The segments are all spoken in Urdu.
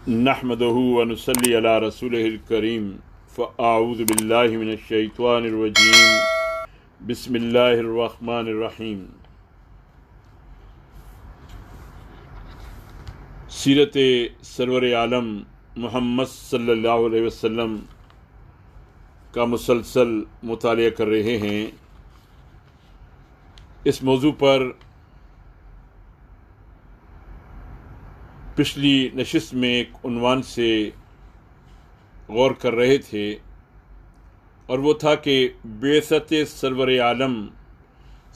نحمده ونصلي على رسوله الكريم فأعوذ بالله من الشيطان الرجيم بسم الله الرحمن الرحیم۔ سیرت سرور عالم محمد صلی اللہ علیہ وسلم کا مسلسل مطالعہ کر رہے ہیں۔ اس موضوع پر پچھلی نشست میں ایک عنوان سے غور کر رہے تھے، اور وہ تھا کہ بعثت سرور عالم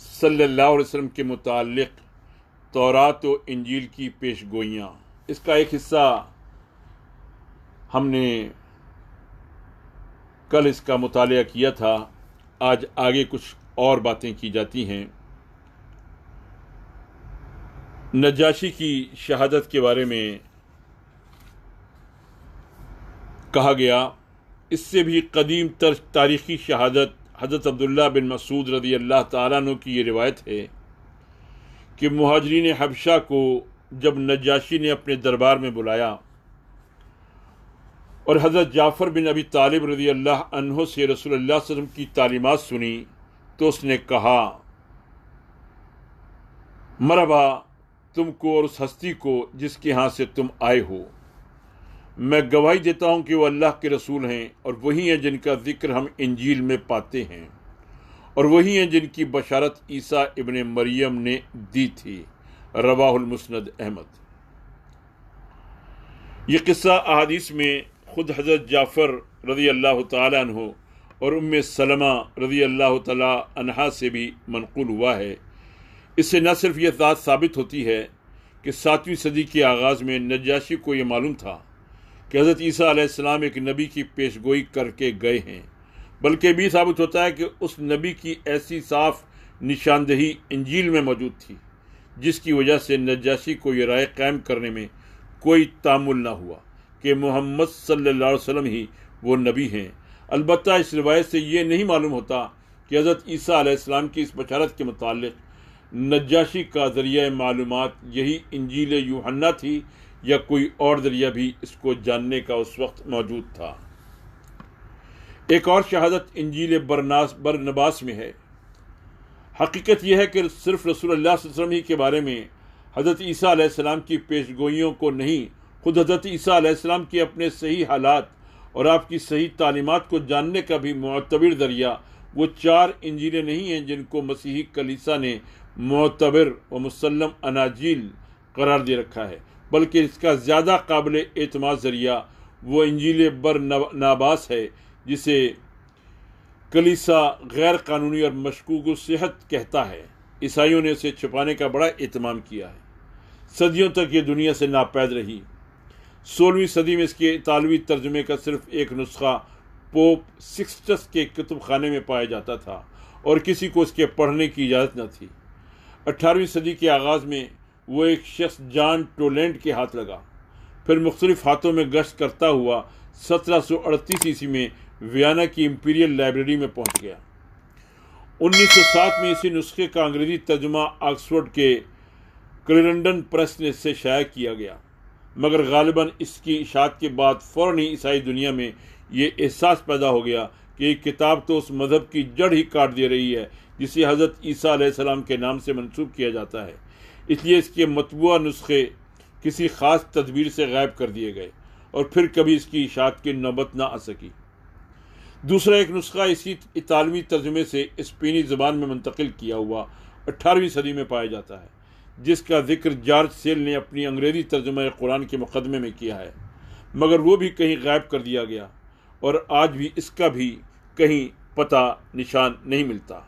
صلی اللہ علیہ وسلم کے متعلق تورات و انجیل کی پیش گوئیاں۔ اس کا ایک حصہ ہم نے کل اس کا مطالعہ کیا تھا، آج آگے کچھ اور باتیں کی جاتی ہیں۔ نجاشی کی شہادت کے بارے میں کہا گیا، اس سے بھی قدیم تر تاریخی شہادت حضرت عبداللہ بن مسعود رضی اللہ تعالیٰ عنہ کی یہ روایت ہے کہ مہاجرین حبشہ کو جب نجاشی نے اپنے دربار میں بلایا اور حضرت جعفر بن ابی طالب رضی اللہ عنہ سے رسول اللہ صلی اللہ علیہ وسلم کی تعلیمات سنی تو اس نے کہا، مرحبا تم کو اور اس ہستی کو جس کے ہاں سے تم آئے ہو۔ میں گواہی دیتا ہوں کہ وہ اللہ کے رسول ہیں، اور وہی ہیں جن کا ذکر ہم انجیل میں پاتے ہیں، اور وہی ہیں جن کی بشارت عیسیٰ ابن مریم نے دی تھی۔ رواہ المسند احمد۔ یہ قصہ احادیث میں خود حضرت جعفر رضی اللہ تعالیٰ عنہ اور ام سلمہ رضی اللہ تعالیٰ عنہا سے بھی منقول ہوا ہے۔ اس سے نہ صرف یہ بات ثابت ہوتی ہے کہ 7ویں صدی کے آغاز میں نجاشی کو یہ معلوم تھا کہ حضرت عیسیٰ علیہ السلام ایک نبی کی پیش گوئی کر کے گئے ہیں، بلکہ بھی ثابت ہوتا ہے کہ اس نبی کی ایسی صاف نشاندہی انجیل میں موجود تھی جس کی وجہ سے نجاشی کو یہ رائے قائم کرنے میں کوئی تعامل نہ ہوا کہ محمد صلی اللہ علیہ وسلم ہی وہ نبی ہیں۔ البتہ اس روایت سے یہ نہیں معلوم ہوتا کہ حضرت عیسیٰ علیہ السلام کی اس بشارت کے متعلق نجاشی کا ذریعہ معلومات یہی انجیل یوحنا تھی یا کوئی اور ذریعہ بھی اس کو جاننے کا اس وقت موجود تھا۔ ایک اور شہادت انجیل برنباس میں ہے۔ حقیقت یہ ہے کہ صرف رسول اللہ صلی اللہ علیہ وسلم ہی کے بارے میں حضرت عیسیٰ علیہ السلام کی پیش گوئیوں کو نہیں، خود حضرت عیسیٰ علیہ السلام کے اپنے صحیح حالات اور آپ کی صحیح تعلیمات کو جاننے کا بھی معتبر ذریعہ وہ 4 انجیلیں نہیں ہیں جن کو مسیحی کلیسا نے معتبر و مسلم اناجیل قرار دے رکھا ہے، بلکہ اس کا زیادہ قابل اعتماد ذریعہ وہ انجیل برناباس ہے جسے کلیسا غیر قانونی اور مشکوک الصحت کہتا ہے۔ عیسائیوں نے اسے چھپانے کا بڑا اہتمام کیا ہے، صدیوں تک یہ دنیا سے ناپید رہی۔ 16ویں صدی میں اس کے اطالوی ترجمے کا صرف ایک نسخہ پوپ سکسٹس کے کتب خانے میں پایا جاتا تھا، اور کسی کو اس کے پڑھنے کی اجازت نہ تھی۔ 18ویں صدی کے آغاز میں وہ ایک شخص جان ٹولینٹ کے ہاتھ لگا، پھر مختلف ہاتھوں میں گشت کرتا ہوا 1738 عیسوی میں ویانا کی امپیریل لائبریری میں پہنچ گیا۔ 1907 میں اسی نسخے کا انگریزی ترجمہ آکسفورڈ کے کلیرنڈن پریس سے شائع کیا گیا، مگر غالباً اس کی اشاعت کے بعد فوراً ہی عیسائی دنیا میں یہ احساس پیدا ہو گیا کہ یہ کتاب تو اس مذہب کی جڑ ہی کاٹ دے رہی ہے جسے حضرت عیسیٰ علیہ السلام کے نام سے منسوب کیا جاتا ہے، اس لیے اس کے مطبوعہ نسخے کسی خاص تدبیر سے غائب کر دیے گئے، اور پھر کبھی اس کی اشاعت کی نوبت نہ آ سکی۔ دوسرا ایک نسخہ اسی اطالوی ترجمے سے اسپینی زبان میں منتقل کیا ہوا 18ویں صدی میں پایا جاتا ہے، جس کا ذکر جارج سیل نے اپنی انگریزی ترجمہ قرآن کے مقدمے میں کیا ہے، مگر وہ بھی کہیں غائب کر دیا گیا، اور آج بھی اس کا بھی کہیں پتہ نشان نہیں ملتا۔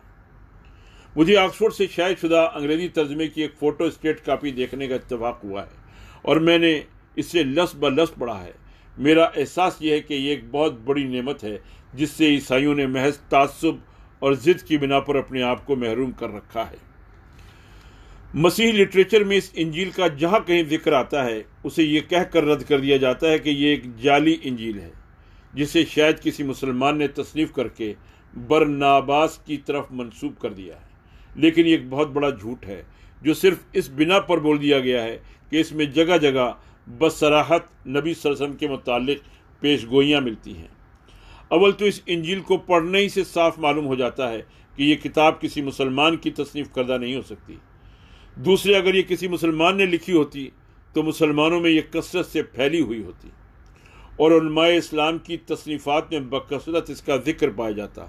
مجھے آکسفورڈ سے شائع شدہ انگریزی ترجمے کی ایک فوٹو اسٹیٹ کاپی دیکھنے کا اتفاق ہوا ہے، اور میں نے اسے لفظ بہ لفظ پڑھا ہے۔ میرا احساس یہ ہے کہ یہ ایک بہت بڑی نعمت ہے جس سے عیسائیوں نے محض تعصب اور ضد کی بنا پر اپنے آپ کو محروم کر رکھا ہے۔ مسیحی لٹریچر میں اس انجیل کا جہاں کہیں ذکر آتا ہے اسے یہ کہہ کر رد کر دیا جاتا ہے کہ یہ ایک جعلی انجیل ہے جسے شاید کسی مسلمان نے تصنیف کر کے برناباس کی طرف منسوب کر دیا ہے، لیکن یہ ایک بہت بڑا جھوٹ ہے جو صرف اس بنا پر بول دیا گیا ہے کہ اس میں جگہ جگہ بصراحت نبی صلی اللہ علیہ وسلم کے متعلق پیش گوئیاں ملتی ہیں۔ اول تو اس انجیل کو پڑھنے ہی سے صاف معلوم ہو جاتا ہے کہ یہ کتاب کسی مسلمان کی تصنیف کردہ نہیں ہو سکتی۔ دوسرے، اگر یہ کسی مسلمان نے لکھی ہوتی تو مسلمانوں میں یہ کثرت سے پھیلی ہوئی ہوتی اور علماء اسلام کی تصنیفات میں بکثرت اس کا ذکر پایا جاتا،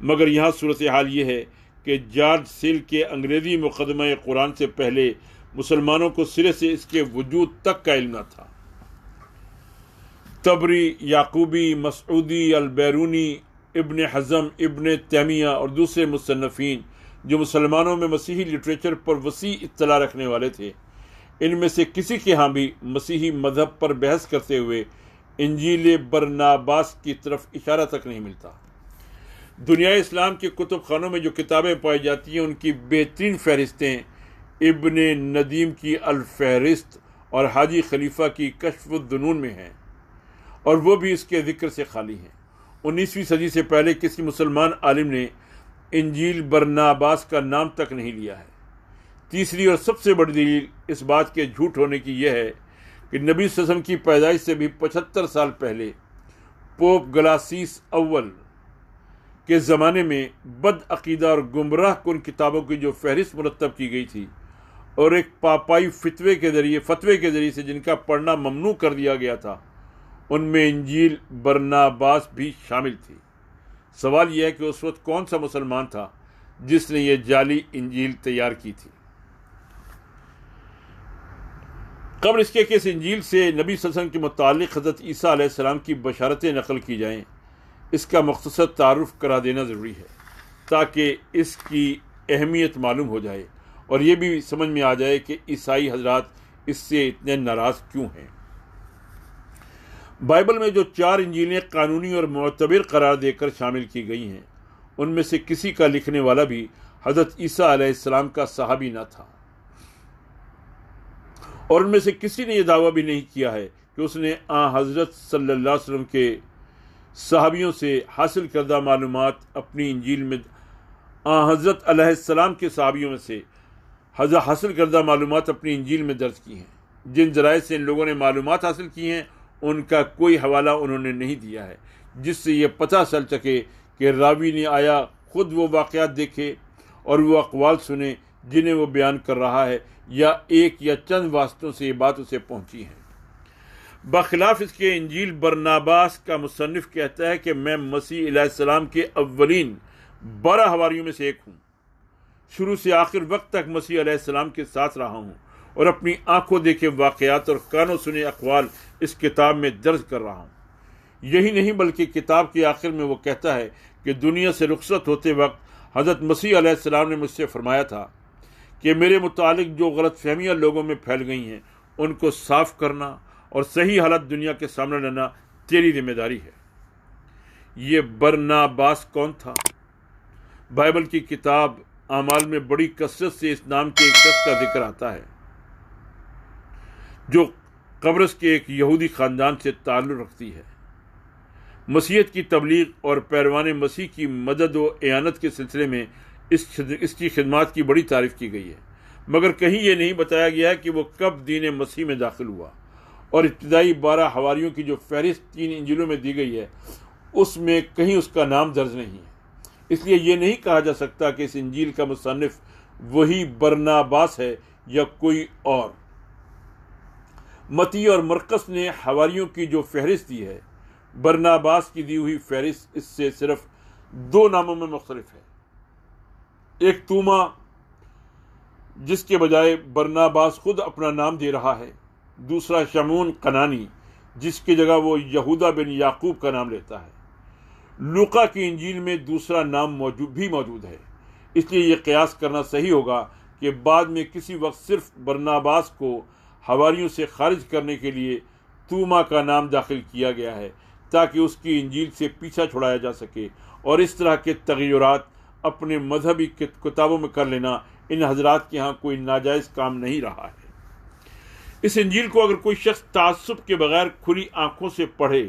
مگر یہاں صورتحال یہ ہے کہ جارج سیل کے انگریزی مقدمہ قرآن سے پہلے مسلمانوں کو سرے سے اس کے وجود تک کا علم نہ تھا۔ طبری، یعقوبی، مسعودی، البیرونی، ابن حزم، ابن تیمیہ اور دوسرے مصنفین جو مسلمانوں میں مسیحی لٹریچر پر وسیع اطلاع رکھنے والے تھے، ان میں سے کسی کے ہاں بھی مسیحی مذہب پر بحث کرتے ہوئے انجیل برناباس کی طرف اشارہ تک نہیں ملتا۔ دنیا اسلام کے کتب خانوں میں جو کتابیں پائی جاتی ہیں ان کی بہترین فہرستیں ابن ندیم کی الفہرست اور حاجی خلیفہ کی کشف الظنون میں ہیں، اور وہ بھی اس کے ذکر سے خالی ہیں۔ 19ویں صدی سے پہلے کسی مسلمان عالم نے انجیل برناباس کا نام تک نہیں لیا ہے۔ تیسری اور سب سے بڑی دلیل اس بات کے جھوٹ ہونے کی یہ ہے کہ نبی صلی اللہ علیہ وسلم کی پیدائش سے بھی 75 سال پہلے پوپ گلاسیس اول کے زمانے میں بد عقیدہ اور گمراہ کن کتابوں کی جو فہرست مرتب کی گئی تھی اور ایک پاپائی فتوے کے ذریعے سے جن کا پڑھنا ممنوع کر دیا گیا تھا، ان میں انجیل برناباس بھی شامل تھی۔ سوال یہ ہے کہ اس وقت کون سا مسلمان تھا جس نے یہ جعلی انجیل تیار کی تھی؟ قبل اس کے کہ اس انجیل سے نبی صلی اللہ علیہ وسلم کے متعلق حضرت عیسیٰ علیہ السلام کی بشارتیں نقل کی جائیں، اس کا مختصر تعارف کرا دینا ضروری ہے تاکہ اس کی اہمیت معلوم ہو جائے اور یہ بھی سمجھ میں آ جائے کہ عیسائی حضرات اس سے اتنے ناراض کیوں ہیں۔ بائبل میں جو 4 انجیلیں قانونی اور معتبر قرار دے کر شامل کی گئی ہیں، ان میں سے کسی کا لکھنے والا بھی حضرت عیسیٰ علیہ السلام کا صحابی نہ تھا، اور ان میں سے کسی نے یہ دعویٰ بھی نہیں کیا ہے کہ اس نے حضرت صلی اللہ علیہ وسلم کے صحابیوں سے حاصل کردہ معلومات اپنی انجیل میں حضرت علیہ السلام کے صحابیوں میں سے حاصل کردہ معلومات اپنی انجیل میں درج کی ہیں۔ جن ذرائع سے ان لوگوں نے معلومات حاصل کی ہیں ان کا کوئی حوالہ انہوں نے نہیں دیا ہے، جس سے یہ پتہ چل سکے کہ راوی نے آیا خود وہ واقعات دیکھے اور وہ اقوال سنے جنہیں وہ بیان کر رہا ہے، یا ایک یا چند واسطوں سے یہ بات اسے پہنچی ہے۔ بخلاف اس کے انجیل برناباس کا مصنف کہتا ہے کہ میں مسیح علیہ السلام کے اولین 12 حواریوں میں سے ایک ہوں، شروع سے آخر وقت تک مسیح علیہ السلام کے ساتھ رہا ہوں اور اپنی آنکھوں دیکھے واقعات اور کانوں سنے اقوال اس کتاب میں درج کر رہا ہوں۔ یہی نہیں بلکہ کتاب کے آخر میں وہ کہتا ہے کہ دنیا سے رخصت ہوتے وقت حضرت مسیح علیہ السلام نے مجھ سے فرمایا تھا کہ میرے متعلق جو غلط فہمیاں لوگوں میں پھیل گئی ہیں ان کو صاف کرنا اور صحیح حالت دنیا کے سامنے لانا تیری ذمہ داری ہے۔ یہ برناباس کون تھا؟ بائبل کی کتاب اعمال میں بڑی کثرت سے اس نام کے ایک شخص کا ذکر آتا ہے جو قبرص کے ایک یہودی خاندان سے تعلق رکھتی ہے۔ مسیحیت کی تبلیغ اور پیروان مسیح کی مدد و اعانت کے سلسلے میں اس کی خدمات کی بڑی تعریف کی گئی ہے، مگر کہیں یہ نہیں بتایا گیا ہے کہ وہ کب دین مسیح میں داخل ہوا، اور ابتدائی 12 حواریوں کی جو فہرست 3 انجیلوں میں دی گئی ہے اس میں کہیں اس کا نام درج نہیں ہے۔ اس لیے یہ نہیں کہا جا سکتا کہ اس انجیل کا مصنف وہی برناباس ہے یا کوئی اور۔ متی اور مرقس نے حواریوں کی جو فہرست دی ہے، برناباس کی دی ہوئی فہرست اس سے صرف 2 ناموں میں مختلف ہے۔ ایک توما جس کے بجائے برناباس خود اپنا نام دے رہا ہے، دوسرا شمعون کنانی جس کی جگہ وہ یہودا بن یعقوب کا نام لیتا ہے۔ لوقا کی انجیل میں دوسرا نام موجود ہے، اس لیے یہ قیاس کرنا صحیح ہوگا کہ بعد میں کسی وقت صرف برناباس کو حواریوں سے خارج کرنے کے لیے توما کا نام داخل کیا گیا ہے تاکہ اس کی انجیل سے پیچھا چھڑایا جا سکے، اور اس طرح کے تغیرات اپنے مذہبی کتابوں میں کر لینا ان حضرات کے ہاں کوئی ناجائز کام نہیں رہا ہے۔ اس انجیل کو اگر کوئی شخص تعصب کے بغیر کھلی آنکھوں سے پڑھے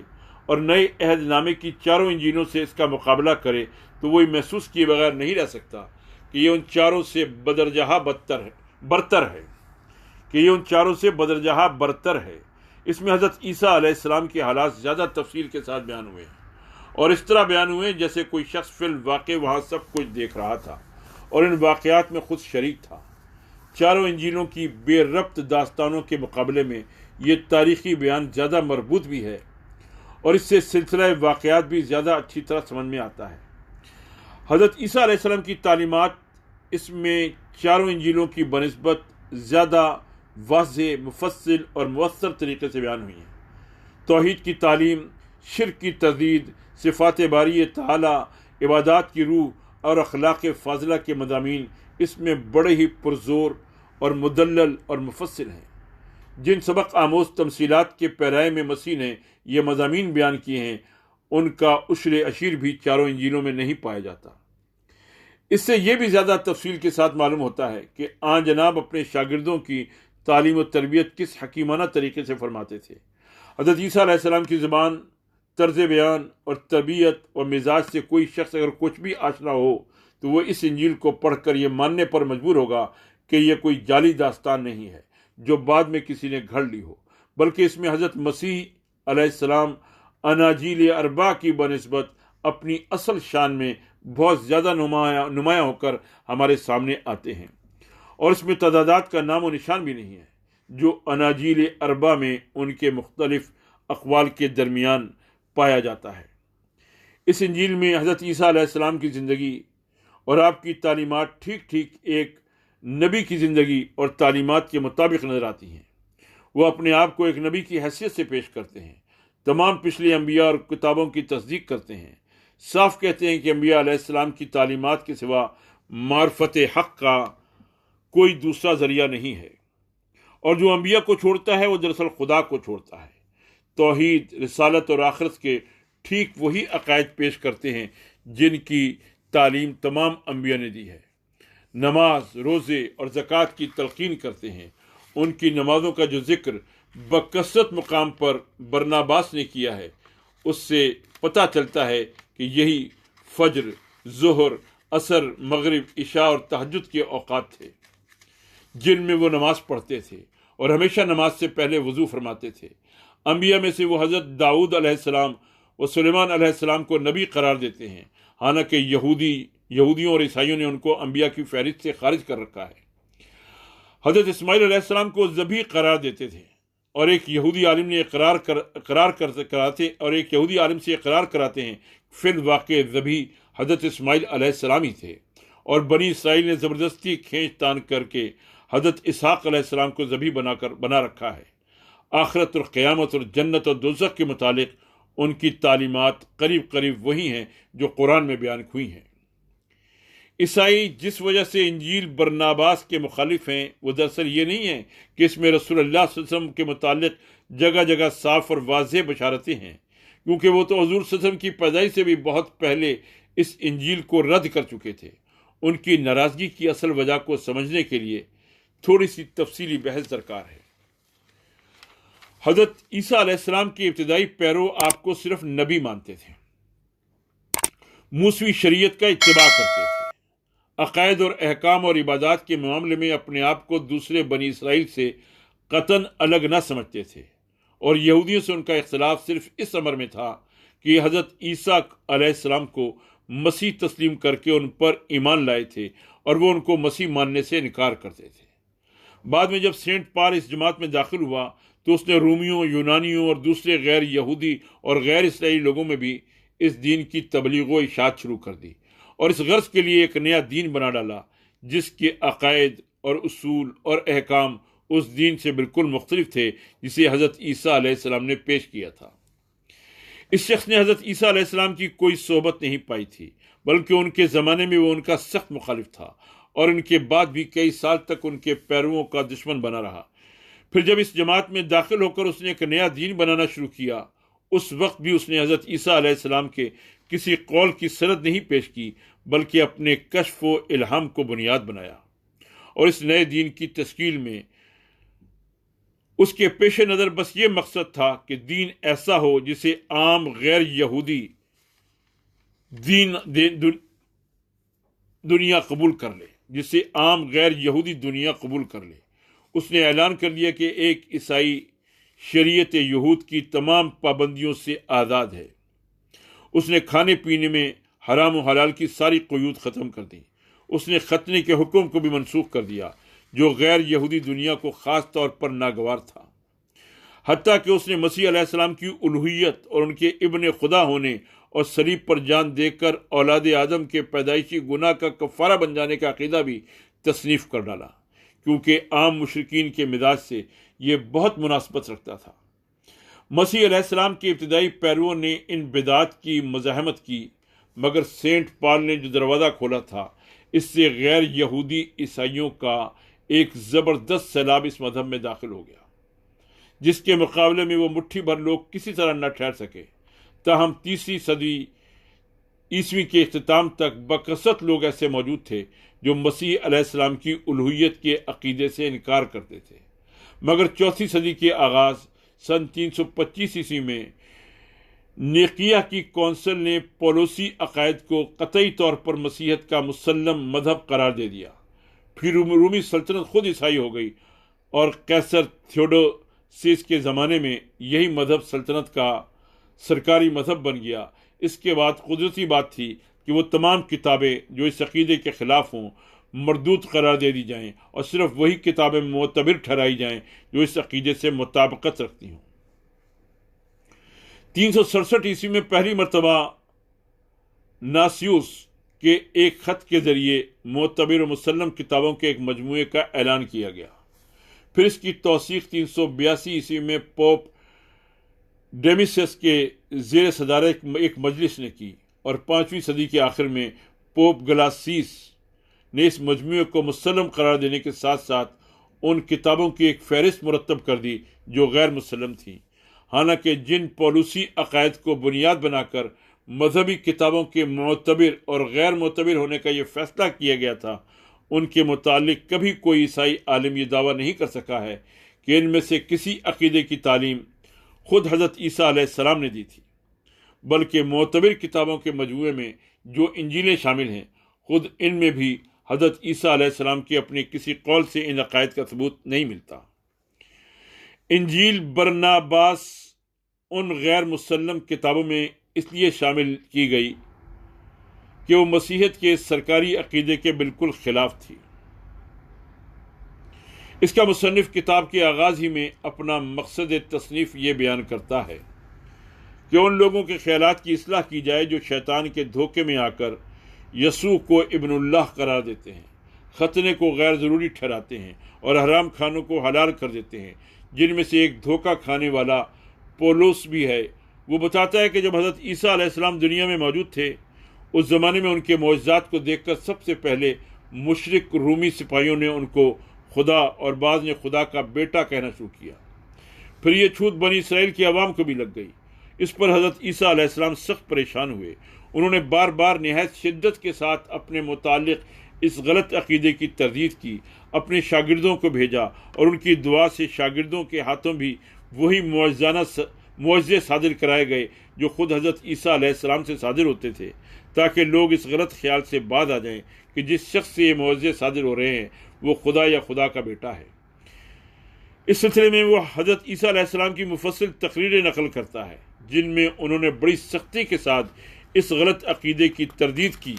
اور نئے عہد نامے کی 4 انجیلوں سے اس کا مقابلہ کرے تو وہ محسوس کیے بغیر نہیں رہ سکتا کہ یہ ان چاروں سے برتر ہے۔ اس میں حضرت عیسیٰ علیہ السلام کے حالات زیادہ تفصیل کے ساتھ بیان ہوئے ہیں، اور اس طرح بیان ہوئے جیسے کوئی شخص فی الواقع وہاں سب کچھ دیکھ رہا تھا اور ان واقعات میں خود شریک تھا۔ چاروں انجیلوں کی بے ربط داستانوں کے مقابلے میں یہ تاریخی بیان زیادہ مربوط بھی ہے، اور اس سے سلسلہ واقعات بھی زیادہ اچھی طرح سمجھ میں آتا ہے۔ حضرت عیسیٰ علیہ السلام کی تعلیمات اس میں چاروں انجیلوں کی بنسبت زیادہ واضح، مفصل اور مؤثر طریقے سے بیان ہوئی ہیں۔ توحید کی تعلیم، شرک کی تردید، صفات باری تعالی، عبادات کی روح اور اخلاق فاضلہ کے مضامین اس میں بڑے ہی پرزور اور مدلل اور مفصل ہیں۔ جن سبق آموز تمثیلات کے پیرائے میں مسیح نے یہ مضامین بیان کیے ہیں، ان کا عشر اشیر بھی چاروں انجیلوں میں نہیں پایا جاتا۔ اس سے یہ بھی زیادہ تفصیل کے ساتھ معلوم ہوتا ہے کہ آن جناب اپنے شاگردوں کی تعلیم و تربیت کس حکیمانہ طریقے سے فرماتے تھے۔ حضرت عیسیٰ علیہ السلام کی زبان، طرز بیان اور تربیت اور مزاج سے کوئی شخص اگر کچھ بھی آشنا ہو تو وہ اس انجیل کو پڑھ کر یہ ماننے پر مجبور ہوگا کہ یہ کوئی جعلی داستان نہیں ہے جو بعد میں کسی نے گھڑ لی ہو، بلکہ اس میں حضرت مسیح علیہ السلام اناجیل اربع کی بنسبت اپنی اصل شان میں بہت زیادہ نمایاں ہو کر ہمارے سامنے آتے ہیں، اور اس میں تعدادات کا نام و نشان بھی نہیں ہے جو اناجیل اربع میں ان کے مختلف اقوال کے درمیان پایا جاتا ہے۔ اس انجیل میں حضرت عیسیٰ علیہ السلام کی زندگی اور آپ کی تعلیمات ٹھیک ٹھیک ایک نبی کی زندگی اور تعلیمات کے مطابق نظر آتی ہیں۔ وہ اپنے آپ کو ایک نبی کی حیثیت سے پیش کرتے ہیں، تمام پچھلے انبیاء اور کتابوں کی تصدیق کرتے ہیں، صاف کہتے ہیں کہ انبیاء علیہ السلام کی تعلیمات کے سوا معرفت حق کا کوئی دوسرا ذریعہ نہیں ہے، اور جو انبیاء کو چھوڑتا ہے وہ دراصل خدا کو چھوڑتا ہے۔ توحید، رسالت اور آخرت کے ٹھیک وہی عقائد پیش کرتے ہیں جن کی تعلیم تمام انبیاء نے دی ہے۔ نماز، روزے اور زکوٰۃ کی تلقین کرتے ہیں۔ ان کی نمازوں کا جو ذکر بکثرت مقام پر برناباس نے کیا ہے، اس سے پتہ چلتا ہے کہ یہی فجر، ظہر، عصر، مغرب، عشاء اور تہجد کے اوقات تھے جن میں وہ نماز پڑھتے تھے، اور ہمیشہ نماز سے پہلے وضو فرماتے تھے۔ انبیاء میں سے وہ حضرت داؤد علیہ السلام و سلیمان علیہ السلام کو نبی قرار دیتے ہیں، حالانکہ یہودیوں اور عیسائیوں نے ان کو انبیاء کی فہرست سے خارج کر رکھا ہے۔ حضرت اسماعیل علیہ السلام کو ذبیح قرار دیتے تھے، اور ایک یہودی عالم سے اقرار کراتے ہیں فی الواقع ذبیح حضرت اسماعیل علیہ السلام ہی تھے، اور بنی اسرائیل نے زبردستی کھینچ تان کر کے حضرت اسحاق علیہ السلام کو ذبیح بنا رکھا ہے۔ آخرت اور قیامت اور جنت اور دوزخ کے متعلق ان کی تعلیمات قریب قریب وہی ہیں جو قرآن میں بیان ہوئی ہیں۔ عیسائی جس وجہ سے انجیل برناباس کے مخالف ہیں، وہ دراصل یہ نہیں ہے کہ اس میں رسول اللہ صلی اللہ علیہ وسلم کے متعلق جگہ جگہ صاف اور واضح بشارتیں ہیں، کیونکہ وہ تو حضور صلی اللہ علیہ وسلم کی پیدائش سے بھی بہت پہلے اس انجیل کو رد کر چکے تھے۔ ان کی ناراضگی کی اصل وجہ کو سمجھنے کے لیے تھوڑی سی تفصیلی بحث درکار ہے۔ حضرت عیسیٰ علیہ السلام کے ابتدائی پیرو آپ کو صرف نبی مانتے تھے، موسوی شریعت کا اتباع کرتے تھے، عقائد اور احکام اور عبادات کے معاملے میں اپنے آپ کو دوسرے بنی اسرائیل سے قطعاً الگ نہ سمجھتے تھے، اور یہودیوں سے ان کا اختلاف صرف اس امر میں تھا کہ حضرت عیسیٰ علیہ السلام کو مسیح تسلیم کر کے ان پر ایمان لائے تھے، اور وہ ان کو مسیح ماننے سے انکار کرتے تھے۔ بعد میں جب سینٹ پال اس جماعت میں داخل ہوا تو اس نے رومیوں، یونانیوں اور دوسرے غیر یہودی اور غیر اسرائیلی لوگوں میں بھی اس دین کی تبلیغ و اشاعت شروع کر دی، اور اس غرض کے لیے ایک نیا دین بنا ڈالا جس کے عقائد اور اصول اور احکام اس دین سے بالکل مختلف تھے جسے حضرت عیسیٰ علیہ السلام نے پیش کیا تھا۔ اس شخص نے حضرت عیسیٰ علیہ السلام کی کوئی صحبت نہیں پائی تھی، بلکہ ان کے زمانے میں وہ ان کا سخت مخالف تھا، اور ان کے بعد بھی کئی سال تک ان کے پیرووں کا دشمن بنا رہا۔ پھر جب اس جماعت میں داخل ہو کر اس نے ایک نیا دین بنانا شروع کیا، اس وقت بھی اس نے حضرت عیسیٰ علیہ السلام کے کسی قول کی سند نہیں پیش کی، بلکہ اپنے کشف و الہام کو بنیاد بنایا، اور اس نئے دین کی تشکیل میں اس کے پیش نظر بس یہ مقصد تھا کہ دین ایسا ہو جسے عام غیر یہودی دنیا قبول کر لے، جسے عام غیر یہودی دنیا قبول کر لے۔ اس نے اعلان کر دیا کہ ایک عیسائی شریعت یہود کی تمام پابندیوں سے آزاد ہے۔ اس نے کھانے پینے میں حرام و حلال کی ساری قیود ختم کر دی۔ اس نے ختنے کے حکم کو بھی منسوخ کر دیا جو غیر یہودی دنیا کو خاص طور پر ناگوار تھا، حتیٰ کہ اس نے مسیح علیہ السلام کی الوہیت اور ان کے ابن خدا ہونے اور صلیب پر جان دے کر اولاد آدم کے پیدائشی گناہ کا کفارہ بن جانے کا عقیدہ بھی تصنیف کر ڈالا، کیونکہ عام مشرکین کے مزاج سے یہ بہت مناسبت رکھتا تھا۔ مسیح علیہ السلام کے ابتدائی پیرووں نے ان بدعات کی مزاحمت کی، مگر سینٹ پال نے جو دروازہ کھولا تھا، اس سے غیر یہودی عیسائیوں کا ایک زبردست سیلاب اس مذہب میں داخل ہو گیا، جس کے مقابلے میں وہ مٹھی بھر لوگ کسی طرح نہ ٹھہر سکے۔ تاہم 3 صدی عیسوی کے اختتام تک بکثرت لوگ ایسے موجود تھے جو مسیح علیہ السلام کی الوہیت کے عقیدے سے انکار کرتے تھے، مگر 4 صدی کے آغاز سن 325 عیسوی میں نیقیہ کی کونسل نے پولوسی عقائد کو قطعی طور پر مسیحیت کا مسلم مذہب قرار دے دیا۔ پھر رومی سلطنت خود عیسائی ہو گئی اور قیصر تھیوڈوسیس کے زمانے میں یہی مذہب سلطنت کا سرکاری مذہب بن گیا۔ اس کے بعد قدرتی بات تھی کہ وہ تمام کتابیں جو اس عقیدے کے خلاف ہوں مردود قرار دے دی جائیں اور صرف وہی کتابیں معتبر ٹھہرائی جائیں جو اس عقیدے سے مطابقت رکھتی ہوں۔ 367 عیسوی میں پہلی مرتبہ ناسیوس کے ایک خط کے ذریعے معتبر و مسلم کتابوں کے ایک مجموعے کا اعلان کیا گیا۔ پھر اس کی توثیق 382 عیسوی میں پوپ ڈیمیسس کے زیر صدارت ایک مجلس نے کی، اور 5ویں صدی کے آخر میں پوپ گلاسیس نے اس مجموعے کو مسلم قرار دینے کے ساتھ ساتھ ان کتابوں کی ایک فہرست مرتب کر دی جو غیر مسلم تھیں۔ حالانکہ جن پولوسی عقائد کو بنیاد بنا کر مذہبی کتابوں کے معتبر اور غیر معتبر ہونے کا یہ فیصلہ کیا گیا تھا، ان کے متعلق کبھی کوئی عیسائی عالم یہ دعویٰ نہیں کر سکا ہے کہ ان میں سے کسی عقیدے کی تعلیم خود حضرت عیسیٰ علیہ السلام نے دی تھی، بلکہ معتبر کتابوں کے مجموعے میں جو انجیلیں شامل ہیں، خود ان میں بھی حضرت عیسیٰ علیہ السلام کے اپنے کسی قول سے ان عقائد کا ثبوت نہیں ملتا۔ انجیل برناباس ان غیر مسلم کتابوں میں اس لیے شامل کی گئی کہ وہ مسیحیت کے سرکاری عقیدے کے بالکل خلاف تھی۔ اس کا مصنف کتاب کے آغاز ہی میں اپنا مقصد تصنیف یہ بیان کرتا ہے کہ ان لوگوں کے خیالات کی اصلاح کی جائے جو شیطان کے دھوکے میں آ کر یسوع کو ابن اللہ قرار دیتے ہیں، ختنے کو غیر ضروری ٹھہراتے ہیں اور حرام کھانوں کو حلال کر دیتے ہیں، جن میں سے ایک دھوکہ کھانے والا پولس بھی ہے۔ وہ بتاتا ہے کہ جب حضرت عیسیٰ علیہ السلام دنیا میں موجود تھے، اس زمانے میں ان کے معجزات کو دیکھ کر سب سے پہلے مشرک رومی سپاہیوں نے ان کو خدا اور بعض نے خدا کا بیٹا کہنا شروع کیا۔ پھر یہ چھوٹ بنی اسرائیل کی عوام کو بھی لگ گئی۔ اس پر حضرت عیسیٰ علیہ السلام سخت پریشان ہوئے۔ انہوں نے بار بار نہایت شدت کے ساتھ اپنے متعلق اس غلط عقیدے کی تردید کی، اپنے شاگردوں کو بھیجا اور ان کی دعا سے شاگردوں کے ہاتھوں بھی وہی معجزے صادر کرائے گئے جو خود حضرت عیسیٰ علیہ السلام سے صادر ہوتے تھے، تاکہ لوگ اس غلط خیال سے باز آ جائیں کہ جس شخص سے یہ معجزے صادر ہو رہے ہیں وہ خدا یا خدا کا بیٹا ہے۔ اس سلسلے میں وہ حضرت عیسیٰ علیہ السلام کی مفصل تقریریں نقل کرتا ہے، جن میں انہوں نے بڑی سختی کے ساتھ اس غلط عقیدے کی تردید کی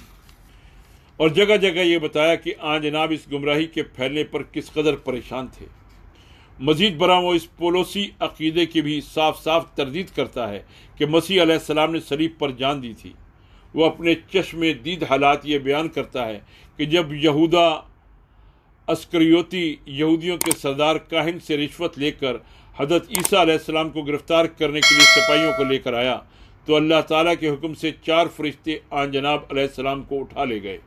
اور جگہ جگہ یہ بتایا کہ آن جناب اس گمراہی کے پھیلنے پر کس قدر پریشان تھے۔ مزید برآں وہ اس پولوسی عقیدے کی بھی صاف صاف تردید کرتا ہے کہ مسیح علیہ السلام نے صلیب پر جان دی تھی۔ وہ اپنے چشم دید حالات یہ بیان کرتا ہے کہ جب یہودا اسکریوتی یہودیوں کے سردار کاہن سے رشوت لے کر حضرت عیسیٰ علیہ السلام کو گرفتار کرنے کے لیے سپاہیوں کو لے کر آیا، تو اللہ تعالیٰ کے حکم سے 4 فرشتے آن جناب علیہ السلام کو اٹھا لے گئے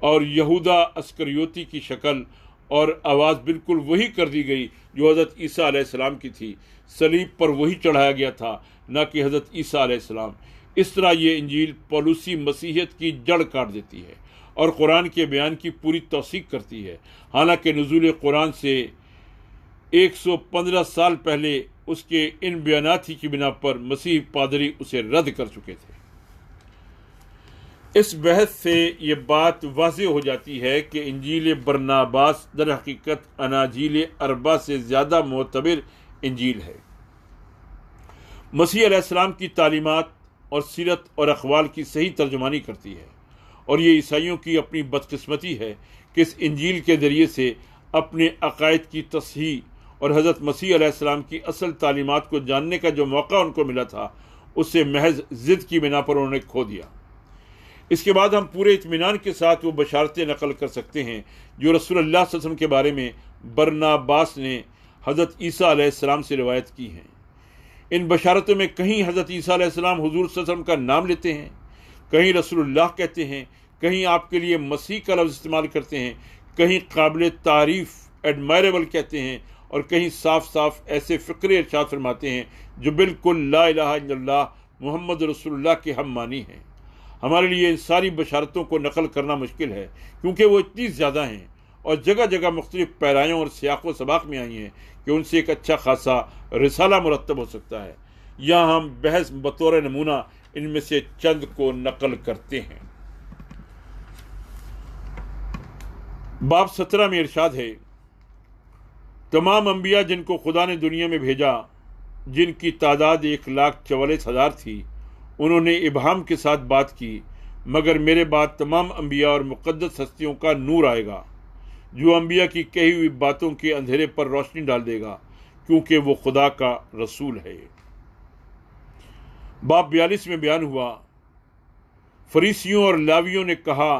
اور یہودا اسکریوتی کی شکل اور آواز بالکل وہی کر دی گئی جو حضرت عیسیٰ علیہ السلام کی تھی۔ صلیب پر وہی چڑھایا گیا تھا، نہ کہ حضرت عیسیٰ علیہ السلام۔ اس طرح یہ انجیل پولوسی مسیحیت کی جڑ کاٹ دیتی ہے اور قرآن کے بیان کی پوری توثیق کرتی ہے، حالانکہ نزول قرآن سے 115 سال پہلے اس کے ان بیانات ہی کی بنا پر مسیح پادری اسے رد کر چکے تھے۔ اس بحث سے یہ بات واضح ہو جاتی ہے کہ انجیل برناباس در حقیقت اناجیل اربع سے زیادہ معتبر انجیل ہے۔ مسیح علیہ السلام کی تعلیمات اور سیرت اور اقوال کی صحیح ترجمانی کرتی ہے، اور یہ عیسائیوں کی اپنی بدقسمتی ہے کہ اس انجیل کے ذریعے سے اپنے عقائد کی تصحیح اور حضرت مسیح علیہ السلام کی اصل تعلیمات کو جاننے کا جو موقع ان کو ملا تھا اسے محض ضد کی بنا پر انہوں نے کھو دیا۔ اس کے بعد ہم پورے اطمینان کے ساتھ وہ بشارتیں نقل کر سکتے ہیں جو رسول اللہ صلی اللہ علیہ وسلم کے بارے میں برناباس نے حضرت عیسیٰ علیہ السلام سے روایت کی ہیں۔ ان بشارتوں میں کہیں حضرت عیسیٰ علیہ السلام حضور صلی اللہ علیہ وسلم کا نام لیتے ہیں، کہیں رسول اللہ کہتے ہیں، کہیں آپ کے لیے مسیح کا لفظ استعمال کرتے ہیں، کہیں قابل تعریف ایڈمائریبل کہتے ہیں، اور کہیں صاف صاف ایسے فقرے ارشاد فرماتے ہیں جو بالکل لا الہ الا اللہ محمد رسول اللہ کے ہم معنی ہیں۔ ہمارے لیے ان ساری بشارتوں کو نقل کرنا مشکل ہے کیونکہ وہ اتنی زیادہ ہیں اور جگہ جگہ مختلف پیرایوں اور سیاق و سباق میں آئی ہیں کہ ان سے ایک اچھا خاصا رسالہ مرتب ہو سکتا ہے۔ یہاں ہم بحث بطور نمونہ ان میں سے چند کو نقل کرتے ہیں۔ باب 17 میں ارشاد ہے، تمام انبیاء جن کو خدا نے دنیا میں بھیجا، جن کی تعداد 1,44,000 تھی، انہوں نے ابہام کے ساتھ بات کی، مگر میرے بعد تمام انبیاء اور مقدس ہستیوں کا نور آئے گا جو انبیاء کی کہی ہوئی باتوں کے اندھیرے پر روشنی ڈال دے گا، کیونکہ وہ خدا کا رسول ہے۔ باب 42 میں بیان ہوا، فریسیوں اور لاویوں نے کہا،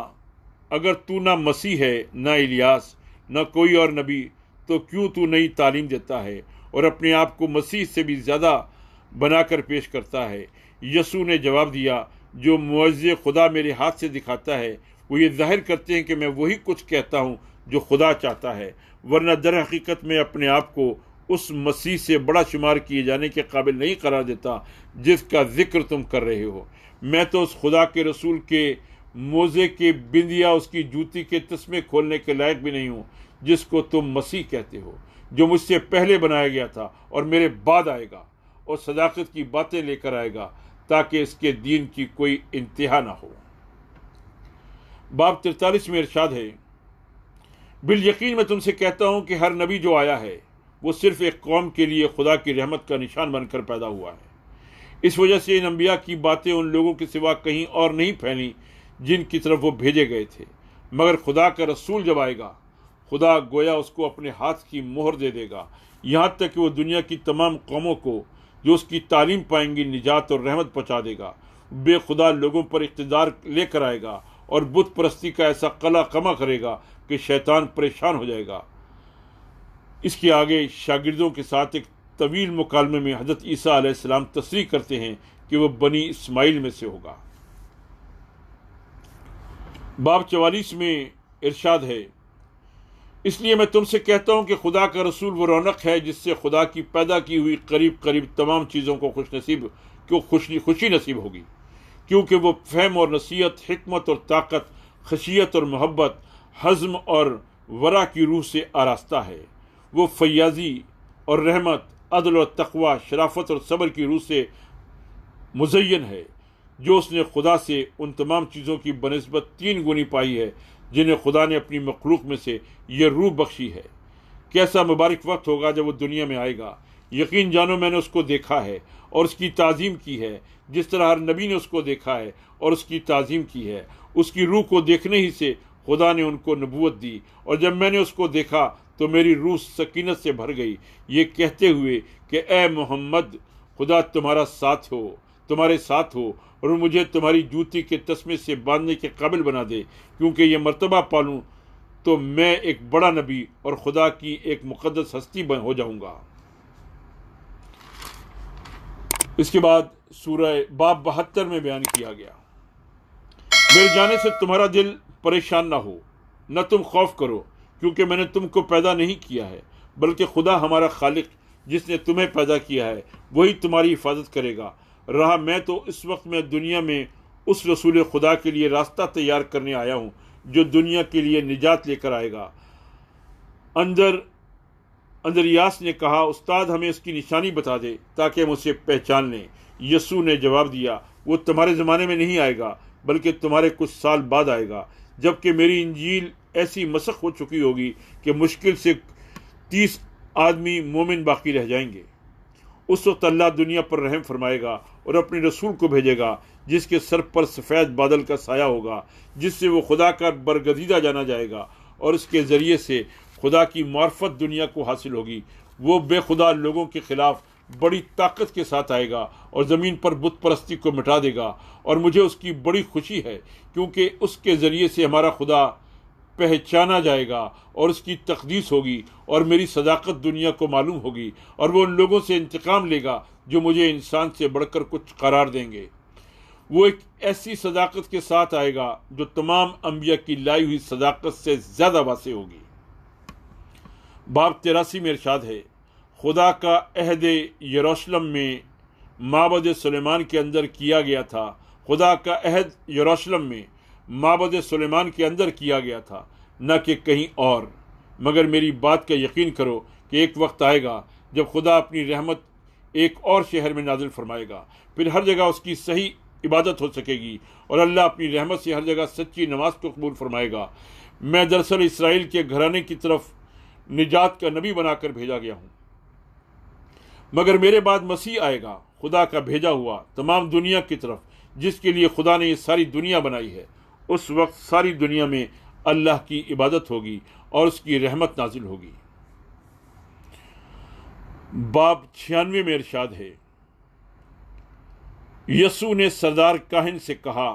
اگر تو نہ مسیح ہے، نہ الیاس، نہ کوئی اور نبی، تو کیوں تو نئی تعلیم دیتا ہے اور اپنے آپ کو مسیح سے بھی زیادہ بنا کر پیش کرتا ہے؟ یسوع نے جواب دیا، جو معجزے خدا میرے ہاتھ سے دکھاتا ہے وہ یہ ظاہر کرتے ہیں کہ میں وہی کچھ کہتا ہوں جو خدا چاہتا ہے، ورنہ در حقیقت میں اپنے آپ کو اس مسیح سے بڑا شمار کیے جانے کے قابل نہیں قرار دیتا جس کا ذکر تم کر رہے ہو۔ میں تو اس خدا کے رسول کے موزے کے بندیا اس کی جوتی کے تسمے کھولنے کے لائق بھی نہیں ہوں جس کو تم مسیح کہتے ہو، جو مجھ سے پہلے بنایا گیا تھا اور میرے بعد آئے گا اور صداقت کی باتیں لے کر آئے گا تاکہ اس کے دین کی کوئی انتہا نہ ہو۔ باب 43 میں ارشاد ہے، بالیقین میں تم سے کہتا ہوں کہ ہر نبی جو آیا ہے وہ صرف ایک قوم کے لیے خدا کی رحمت کا نشان بن کر پیدا ہوا ہے۔ اس وجہ سے ان انبیاء کی باتیں ان لوگوں کے سوا کہیں اور نہیں پھیلیں جن کی طرف وہ بھیجے گئے تھے، مگر خدا کا رسول جب آئے گا خدا گویا اس کو اپنے ہاتھ کی مہر دے دے گا، یہاں تک کہ وہ دنیا کی تمام قوموں کو جو اس کی تعلیم پائیں گی نجات اور رحمت پہنچا دے گا۔ بے خدا لوگوں پر اقتدار لے کر آئے گا اور بت پرستی کا ایسا قلع قمع کرے گا کہ شیطان پریشان ہو جائے گا۔ اس کے آگے شاگردوں کے ساتھ ایک طویل مکالمے میں حضرت عیسیٰ علیہ السلام تصریح کرتے ہیں کہ وہ بنی اسماعیل میں سے ہوگا۔ باب 44 میں ارشاد ہے، اس لیے میں تم سے کہتا ہوں کہ خدا کا رسول وہ رونق ہے جس سے خدا کی پیدا کی ہوئی قریب قریب تمام چیزوں کو خوشی نصیب ہوگی، کیونکہ وہ فہم اور نصیحت، حکمت اور طاقت، خشیت اور محبت، حزم اور ورع کی روح سے آراستہ ہے۔ وہ فیاضی اور رحمت، عدل اور تقوی، شرافت اور صبر کی روح سے مزین ہے، جو اس نے خدا سے ان تمام چیزوں کی بنسبت 3 گنی پائی ہے جنہیں خدا نے اپنی مخلوق میں سے یہ روح بخشی ہے۔ کیسا مبارک وقت ہوگا جب وہ دنیا میں آئے گا۔ یقین جانو میں نے اس کو دیکھا ہے اور اس کی تعظیم کی ہے، جس طرح ہر نبی نے اس کو دیکھا ہے اور اس کی تعظیم کی ہے۔ اس کی روح کو دیکھنے ہی سے خدا نے ان کو نبوت دی، اور جب میں نے اس کو دیکھا تو میری روح سکینت سے بھر گئی، یہ کہتے ہوئے کہ اے محمد، خدا تمہارے ساتھ ہو اور مجھے تمہاری جوتی کے تسمے سے باندھنے کے قابل بنا دے، کیونکہ یہ مرتبہ پالوں تو میں ایک بڑا نبی اور خدا کی ایک مقدس ہستی ہو جاؤں گا۔ اس کے بعد سورہ باب 72 میں بیان کیا گیا، میرے جانے سے تمہارا دل پریشان نہ ہو، نہ تم خوف کرو، کیونکہ میں نے تم کو پیدا نہیں کیا ہے، بلکہ خدا ہمارا خالق جس نے تمہیں پیدا کیا ہے وہی تمہاری حفاظت کرے گا۔ رہا میں تو اس وقت میں دنیا میں اس رسول خدا کے لیے راستہ تیار کرنے آیا ہوں جو دنیا کے لیے نجات لے کر آئے گا۔ اندریاس نے کہا، استاد ہمیں اس کی نشانی بتا دے تاکہ ہم اسے پہچان لیں۔ یسوع نے جواب دیا، وہ تمہارے زمانے میں نہیں آئے گا بلکہ تمہارے کچھ سال بعد آئے گا، جبکہ میری انجیل ایسی مسخ ہو چکی ہوگی کہ مشکل سے 30 آدمی مومن باقی رہ جائیں گے۔ اس وقت اللہ دنیا پر رحم فرمائے گا اور اپنے رسول کو بھیجے گا جس کے سر پر سفید بادل کا سایہ ہوگا، جس سے وہ خدا کا برگزیدہ جانا جائے گا، اور اس کے ذریعے سے خدا کی معرفت دنیا کو حاصل ہوگی۔ وہ بے خدا لوگوں کے خلاف بڑی طاقت کے ساتھ آئے گا اور زمین پر بت پرستی کو مٹا دے گا، اور مجھے اس کی بڑی خوشی ہے، کیونکہ اس کے ذریعے سے ہمارا خدا پہچانا جائے گا اور اس کی تقدیس ہوگی، اور میری صداقت دنیا کو معلوم ہوگی، اور وہ ان لوگوں سے انتقام لے گا جو مجھے انسان سے بڑھ کر کچھ قرار دیں گے۔ وہ ایک ایسی صداقت کے ساتھ آئے گا جو تمام انبیاء کی لائی ہوئی صداقت سے زیادہ واضح ہوگی۔ باب 83 میں ارشاد ہے، خدا کا عہد یروشلم میں معبد سلیمان کے اندر کیا گیا تھا، خدا کا عہد یروشلم میں معبد سلیمان کے اندر کیا گیا تھا، نہ کہ کہیں اور، مگر میری بات کا یقین کرو کہ ایک وقت آئے گا جب خدا اپنی رحمت ایک اور شہر میں نازل فرمائے گا، پھر ہر جگہ اس کی صحیح عبادت ہو سکے گی، اور اللہ اپنی رحمت سے ہر جگہ سچی نماز کو قبول فرمائے گا۔ میں دراصل اسرائیل کے گھرانے کی طرف نجات کا نبی بنا کر بھیجا گیا ہوں، مگر میرے بعد مسیح آئے گا، خدا کا بھیجا ہوا، تمام دنیا کی طرف، جس کے لیے خدا نے یہ ساری دنیا بنائی ہے۔ اس وقت ساری دنیا میں اللہ کی عبادت ہوگی اور اس کی رحمت نازل ہوگی۔ باب 96 میں ارشاد ہے، یسوع نے سردار کاہن سے کہا،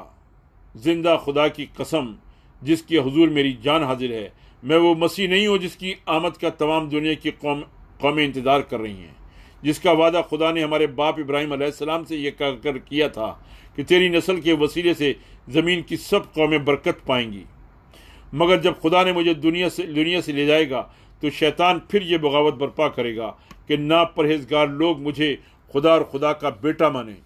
زندہ خدا کی قسم جس کے حضور میری جان حاضر ہے، میں وہ مسیح نہیں ہوں جس کی آمد کا تمام دنیا کی قومیں انتظار کر رہی ہیں، جس کا وعدہ خدا نے ہمارے باپ ابراہیم علیہ السلام سے یہ کہہ کر کیا تھا کہ تیری نسل کے وسیلے سے زمین کی سب قومیں برکت پائیں گی۔ مگر جب خدا نے مجھے دنیا سے لے جائے گا تو شیطان پھر یہ بغاوت برپا کرے گا کہ ناپرہیزگار لوگ مجھے خدا اور خدا کا بیٹا مانیں۔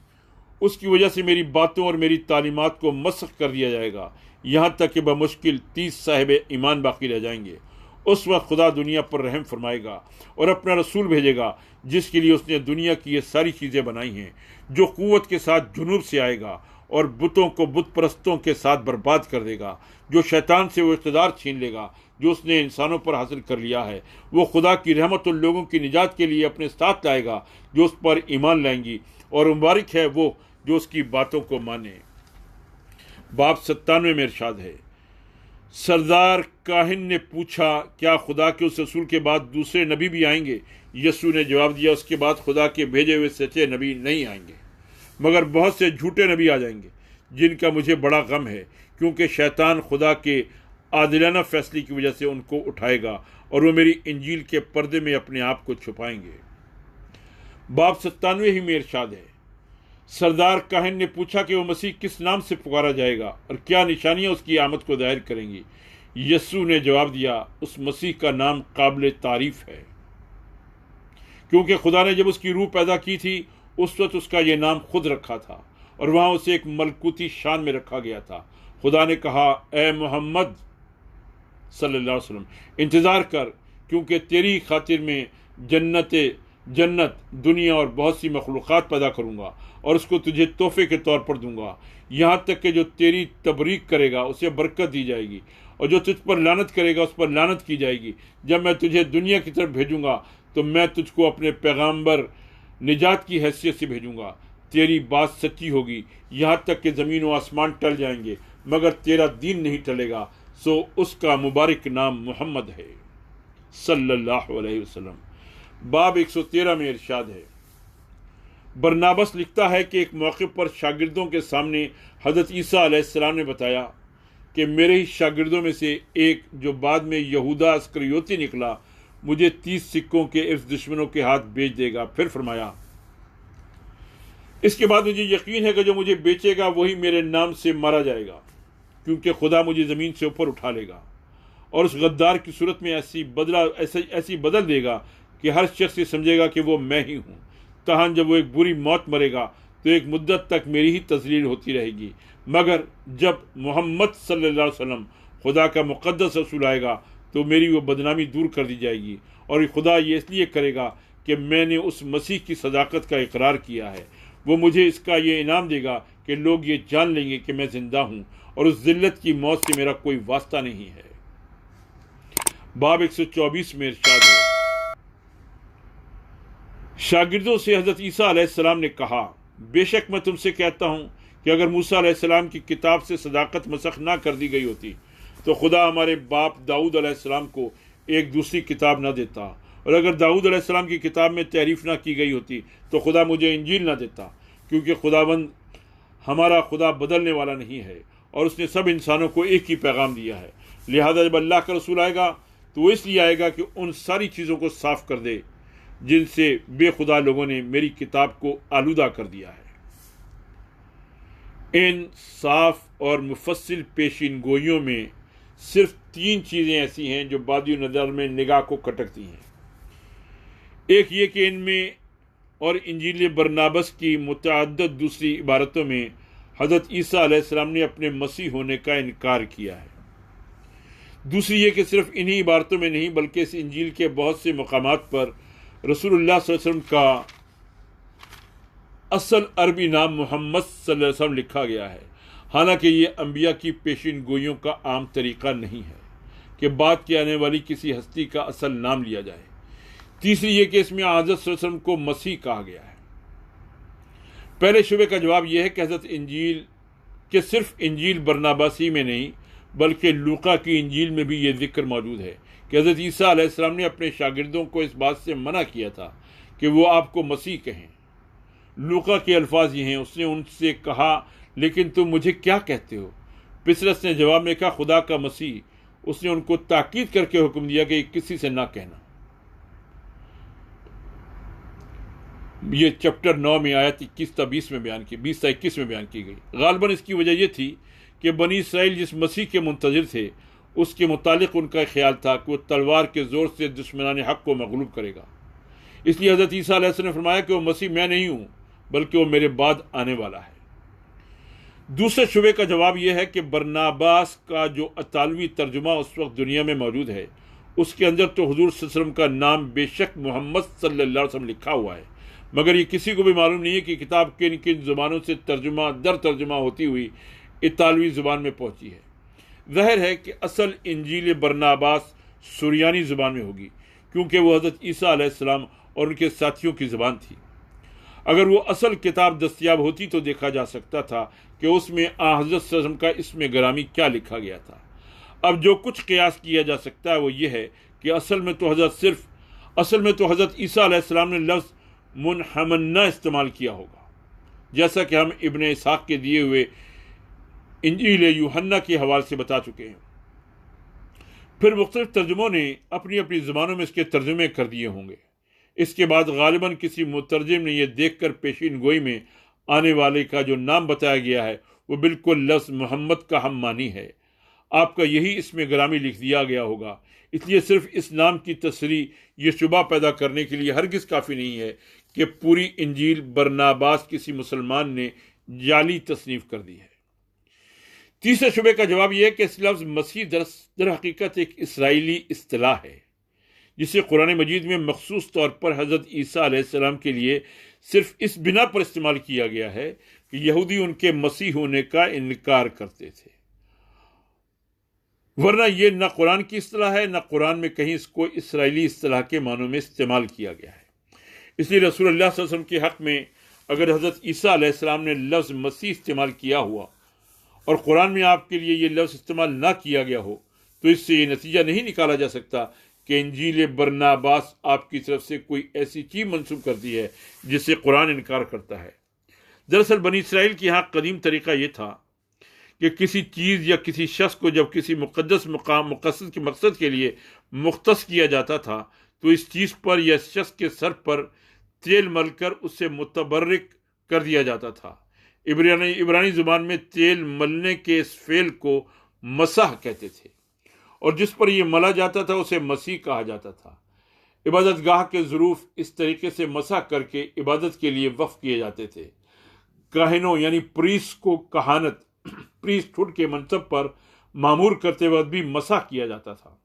اس کی وجہ سے میری باتوں اور میری تعلیمات کو مسخ کر دیا جائے گا، یہاں تک کہ بمشکل 30 صاحب ایمان باقی رہ جائیں گے۔ اس وقت خدا دنیا پر رحم فرمائے گا اور اپنا رسول بھیجے گا جس کے لیے اس نے دنیا کی یہ ساری چیزیں بنائی ہیں، جو قوت کے ساتھ جنوب سے آئے گا اور بتوں کو بت پرستوں کے ساتھ برباد کر دے گا، جو شیطان سے وہ اقتدار چھین لے گا جو اس نے انسانوں پر حاصل کر لیا ہے۔ وہ خدا کی رحمت ان لوگوں کی نجات کے لیے اپنے ساتھ لائے گا جو اس پر ایمان لائیں گی، اور مبارک ہے وہ جو اس کی باتوں کو مانے۔ باب 97 میں ارشاد ہے، سردار کاہن نے پوچھا، کیا خدا کے اس رسول کے بعد دوسرے نبی بھی آئیں گے؟ یسوع نے جواب دیا، اس کے بعد خدا کے بھیجے ہوئے سچے نبی نہیں آئیں گے، مگر بہت سے جھوٹے نبی آ جائیں گے، جن کا مجھے بڑا غم ہے، کیونکہ شیطان خدا کے عادلانہ فیصلے کی وجہ سے ان کو اٹھائے گا، اور وہ میری انجیل کے پردے میں اپنے آپ کو چھپائیں گے۔ باب 97 ہی میں ارشاد ہے، سردار کاہن نے پوچھا کہ وہ مسیح کس نام سے پکارا جائے گا اور کیا نشانیاں اس کی آمد کو ظاہر کریں گی؟ یسوع نے جواب دیا، اس مسیح کا نام قابل تعریف ہے، کیونکہ خدا نے جب اس کی روح پیدا کی تھی اس وقت اس کا یہ نام خود رکھا تھا، اور وہاں اسے ایک ملکوتی شان میں رکھا گیا تھا۔ خدا نے کہا، اے محمد صلی اللہ علیہ وسلم، انتظار کر، کیونکہ تیری خاطر میں جنت دنیا اور بہت سی مخلوقات پیدا کروں گا، اور اس کو تجھے تحفے کے طور پر دوں گا، یہاں تک کہ جو تیری تبریک کرے گا اسے برکت دی جائے گی، اور جو تجھ پر لعنت کرے گا اس پر لعنت کی جائے گی۔ جب میں تجھے دنیا کی طرف بھیجوں گا تو میں تجھ کو اپنے پیغامبر نجات کی حیثیت سے بھیجوں گا، تیری بات سچی ہوگی، یہاں تک کہ زمین و آسمان ٹل جائیں گے مگر تیرا دین نہیں ٹلے گا، سو اس کا مبارک نام محمد ہے صلی اللہ علیہ وسلم۔ باب 113 میں ارشاد ہے، برنابس لکھتا ہے کہ ایک موقع پر شاگردوں کے سامنے حضرت عیسیٰ علیہ السلام نے بتایا کہ میرے ہی شاگردوں میں سے ایک جو بعد میں یہودا اسکریوتی نکلا مجھے 30 سکوں کے عفظ دشمنوں کے ہاتھ بیچ دے گا۔ پھر فرمایا، اس کے بعد مجھے یقین ہے کہ جو مجھے بیچے گا وہی میرے نام سے مارا جائے گا، کیونکہ خدا مجھے زمین سے اوپر اٹھا لے گا اور اس غدار کی صورت میں ایسی بدل دے گا کہ ہر شخص یہ سمجھے گا کہ وہ میں ہی ہوں۔ تاہم جب وہ ایک بری موت مرے گا تو ایک مدت تک میری ہی تذلیل ہوتی رہے گی، مگر جب محمد صلی اللہ علیہ وسلم خدا کا مقدس رسول آئے گا تو میری وہ بدنامی دور کر دی جائے گی، اور خدا یہ اس لیے کرے گا کہ میں نے اس مسیح کی صداقت کا اقرار کیا ہے۔ وہ مجھے اس کا یہ انعام دے گا کہ لوگ یہ جان لیں گے کہ میں زندہ ہوں اور اس ذلت کی موت سے میرا کوئی واسطہ نہیں ہے۔ باب 124 میں ارشاد ہے، شاگردوں سے حضرت عیسیٰ علیہ السلام نے کہا، بے شک میں تم سے کہتا ہوں کہ اگر موسیٰ علیہ السلام کی کتاب سے صداقت مسخ نہ کر دی گئی ہوتی تو خدا ہمارے باپ داؤد علیہ السلام کو ایک دوسری کتاب نہ دیتا، اور اگر داؤد علیہ السلام کی کتاب میں تحریف نہ کی گئی ہوتی تو خدا مجھے انجیل نہ دیتا، کیونکہ خداوند ہمارا خدا بدلنے والا نہیں ہے اور اس نے سب انسانوں کو ایک ہی پیغام دیا ہے۔ لہذا جب اللہ کا رسول آئے گا تو وہ اس لیے آئے گا کہ ان ساری چیزوں کو صاف کر دے جن سے بے خدا لوگوں نے میری کتاب کو آلودہ کر دیا ہے۔ ان صاف اور مفصل پیشین گوئیوں میں صرف 3 چیزیں ایسی ہیں جو بادی نظر میں نگاہ کو کھٹکتی ہیں۔ ایک یہ کہ ان میں اور انجیل برنابس کی متعدد دوسری عبارتوں میں حضرت عیسیٰ علیہ السلام نے اپنے مسیح ہونے کا انکار کیا ہے۔ دوسری یہ کہ صرف انہی عبارتوں میں نہیں بلکہ اس انجیل کے بہت سے مقامات پر رسول اللہ صلی اللہ علیہ وسلم کا اصل عربی نام محمد صلی اللہ علیہ وسلم لکھا گیا ہے، حالانکہ یہ انبیاء کی پیشین گوئیوں کا عام طریقہ نہیں ہے کہ بعد کی آنے والی کسی ہستی کا اصل نام لیا جائے۔ تیسری یہ کہ اس میں حضرت صلی اللہ علیہ وسلم کو مسیح کہا گیا ہے۔ پہلے شبے کا جواب یہ ہے کہ حضرت انجیل کہ صرف انجیل برناباسی میں نہیں بلکہ لوقا کی انجیل میں بھی یہ ذکر موجود ہے کہ حضرت عیسیٰ علیہ السلام نے اپنے شاگردوں کو اس بات سے منع کیا تھا کہ وہ آپ کو مسیح کہیں۔ لوقا کے الفاظ یہ ہیں، اس نے ان سے کہا، لیکن تم مجھے کیا کہتے ہو؟ پطرس نے جواب میں کہا، خدا کا مسیح۔ اس نے ان کو تاکید کر کے حکم دیا کہ کسی سے نہ کہنا۔ یہ چیپٹر 9 میں آیت 21 تا 20 میں بیان کی 20 تا 21 میں بیان کی گئی۔ غالباً اس کی وجہ یہ تھی کہ بنی اسرائیل جس مسیح کے منتظر تھے اس کے متعلق ان کا خیال تھا کہ وہ تلوار کے زور سے دشمنان حق کو مغلوب کرے گا۔ اس لیے حضرت عیسیٰ علیہ السلام نے فرمایا کہ وہ مسیح میں نہیں ہوں بلکہ وہ میرے بعد آنے والا ہے۔ دوسرے شبے کا جواب یہ ہے کہ برناباس کا جو اطالوی ترجمہ اس وقت دنیا میں موجود ہے اس کے اندر تو حضور صلی اللہ علیہ وسلم کا نام بے شک محمد صلی اللہ علیہ وسلم لکھا ہوا ہے، مگر یہ کسی کو بھی معلوم نہیں ہے کہ کتاب کن کن زبانوں سے ترجمہ در ترجمہ ہوتی ہوئی اطالوی زبان میں پہنچی ہے۔ ظاہر ہے کہ اصل انجیل برناباس سریانی زبان میں ہوگی، کیونکہ وہ حضرت عیسیٰ علیہ السلام اور ان کے ساتھیوں کی زبان تھی۔ اگر وہ اصل کتاب دستیاب ہوتی تو دیکھا جا سکتا تھا کہ اس میں حضرت صلی اللہ علیہ وسلم کا اسم گرامی کیا لکھا گیا تھا۔ اب جو کچھ قیاس کیا جا سکتا ہے وہ یہ ہے کہ اصل میں تو حضرت عیسیٰ علیہ السلام نے لفظ منحمنہ استعمال کیا ہوگا، جیسا کہ ہم ابن اسحاق کے دیے ہوئے انجیل یوحنا کے حوالے سے بتا چکے ہیں۔ پھر مختلف ترجموں نے اپنی اپنی زبانوں میں اس کے ترجمے کر دیے ہوں گے۔ اس کے بعد غالباً کسی مترجم نے یہ دیکھ کر پیشین گوئی میں آنے والے کا جو نام بتایا گیا ہے وہ بالکل لفظ محمد کا ہم معنی ہے، آپ کا یہی اسم گرامی لکھ دیا گیا ہوگا۔ اس لیے صرف اس نام کی تصریح یہ شبہ پیدا کرنے کے لیے ہرگز کافی نہیں ہے کہ پوری انجیل برناباس کسی مسلمان نے جعلی تصنیف کر دی ہے۔ تیسرے شبے کا جواب یہ ہے کہ اس لفظ مسیح در حقیقت ایک اسرائیلی اصطلاح ہے جسے قرآن مجید میں مخصوص طور پر حضرت عیسیٰ علیہ السلام کے لیے صرف اس بنا پر استعمال کیا گیا ہے کہ یہودی ان کے مسیح ہونے کا انکار کرتے تھے، ورنہ یہ نہ قرآن کی اصطلاح ہے، نہ قرآن میں کہیں اس کو اسرائیلی اصطلاح کے معنوں میں استعمال کیا گیا ہے۔ اس لیے رسول اللہ صلی اللہ علیہ وسلم کے حق میں اگر حضرت عیسیٰ علیہ السلام نے لفظ مسیح استعمال کیا ہوا اور قرآن میں آپ کے لیے یہ لفظ استعمال نہ کیا گیا ہو تو اس سے یہ نتیجہ نہیں نکالا جا سکتا کہ انجیل برناباس آپ کی طرف سے کوئی ایسی چیز منسوب کرتی ہے جس سے قرآن انکار کرتا ہے۔ دراصل بنی اسرائیل کے یہاں قدیم طریقہ یہ تھا کہ کسی چیز یا کسی شخص کو جب کسی مقدس مقصد کے مقصد کے لیے مختص کیا جاتا تھا تو اس چیز پر یا اس شخص کے سر پر تیل مل کر اسے متبرک کر دیا جاتا تھا۔ عبرانی زبان میں تیل ملنے کے اس فعل کو مسح کہتے تھے، اور جس پر یہ ملا جاتا تھا اسے مسیح کہا جاتا تھا۔ عبادت گاہ کے ظروف اس طریقے سے مسح کر کے عبادت کے لیے وقف کیے جاتے تھے۔ کاہنوں یعنی پریسٹ کو پریسٹہڈ کے منصب پر معمور کرتے وقت بھی مسح کیا جاتا تھا۔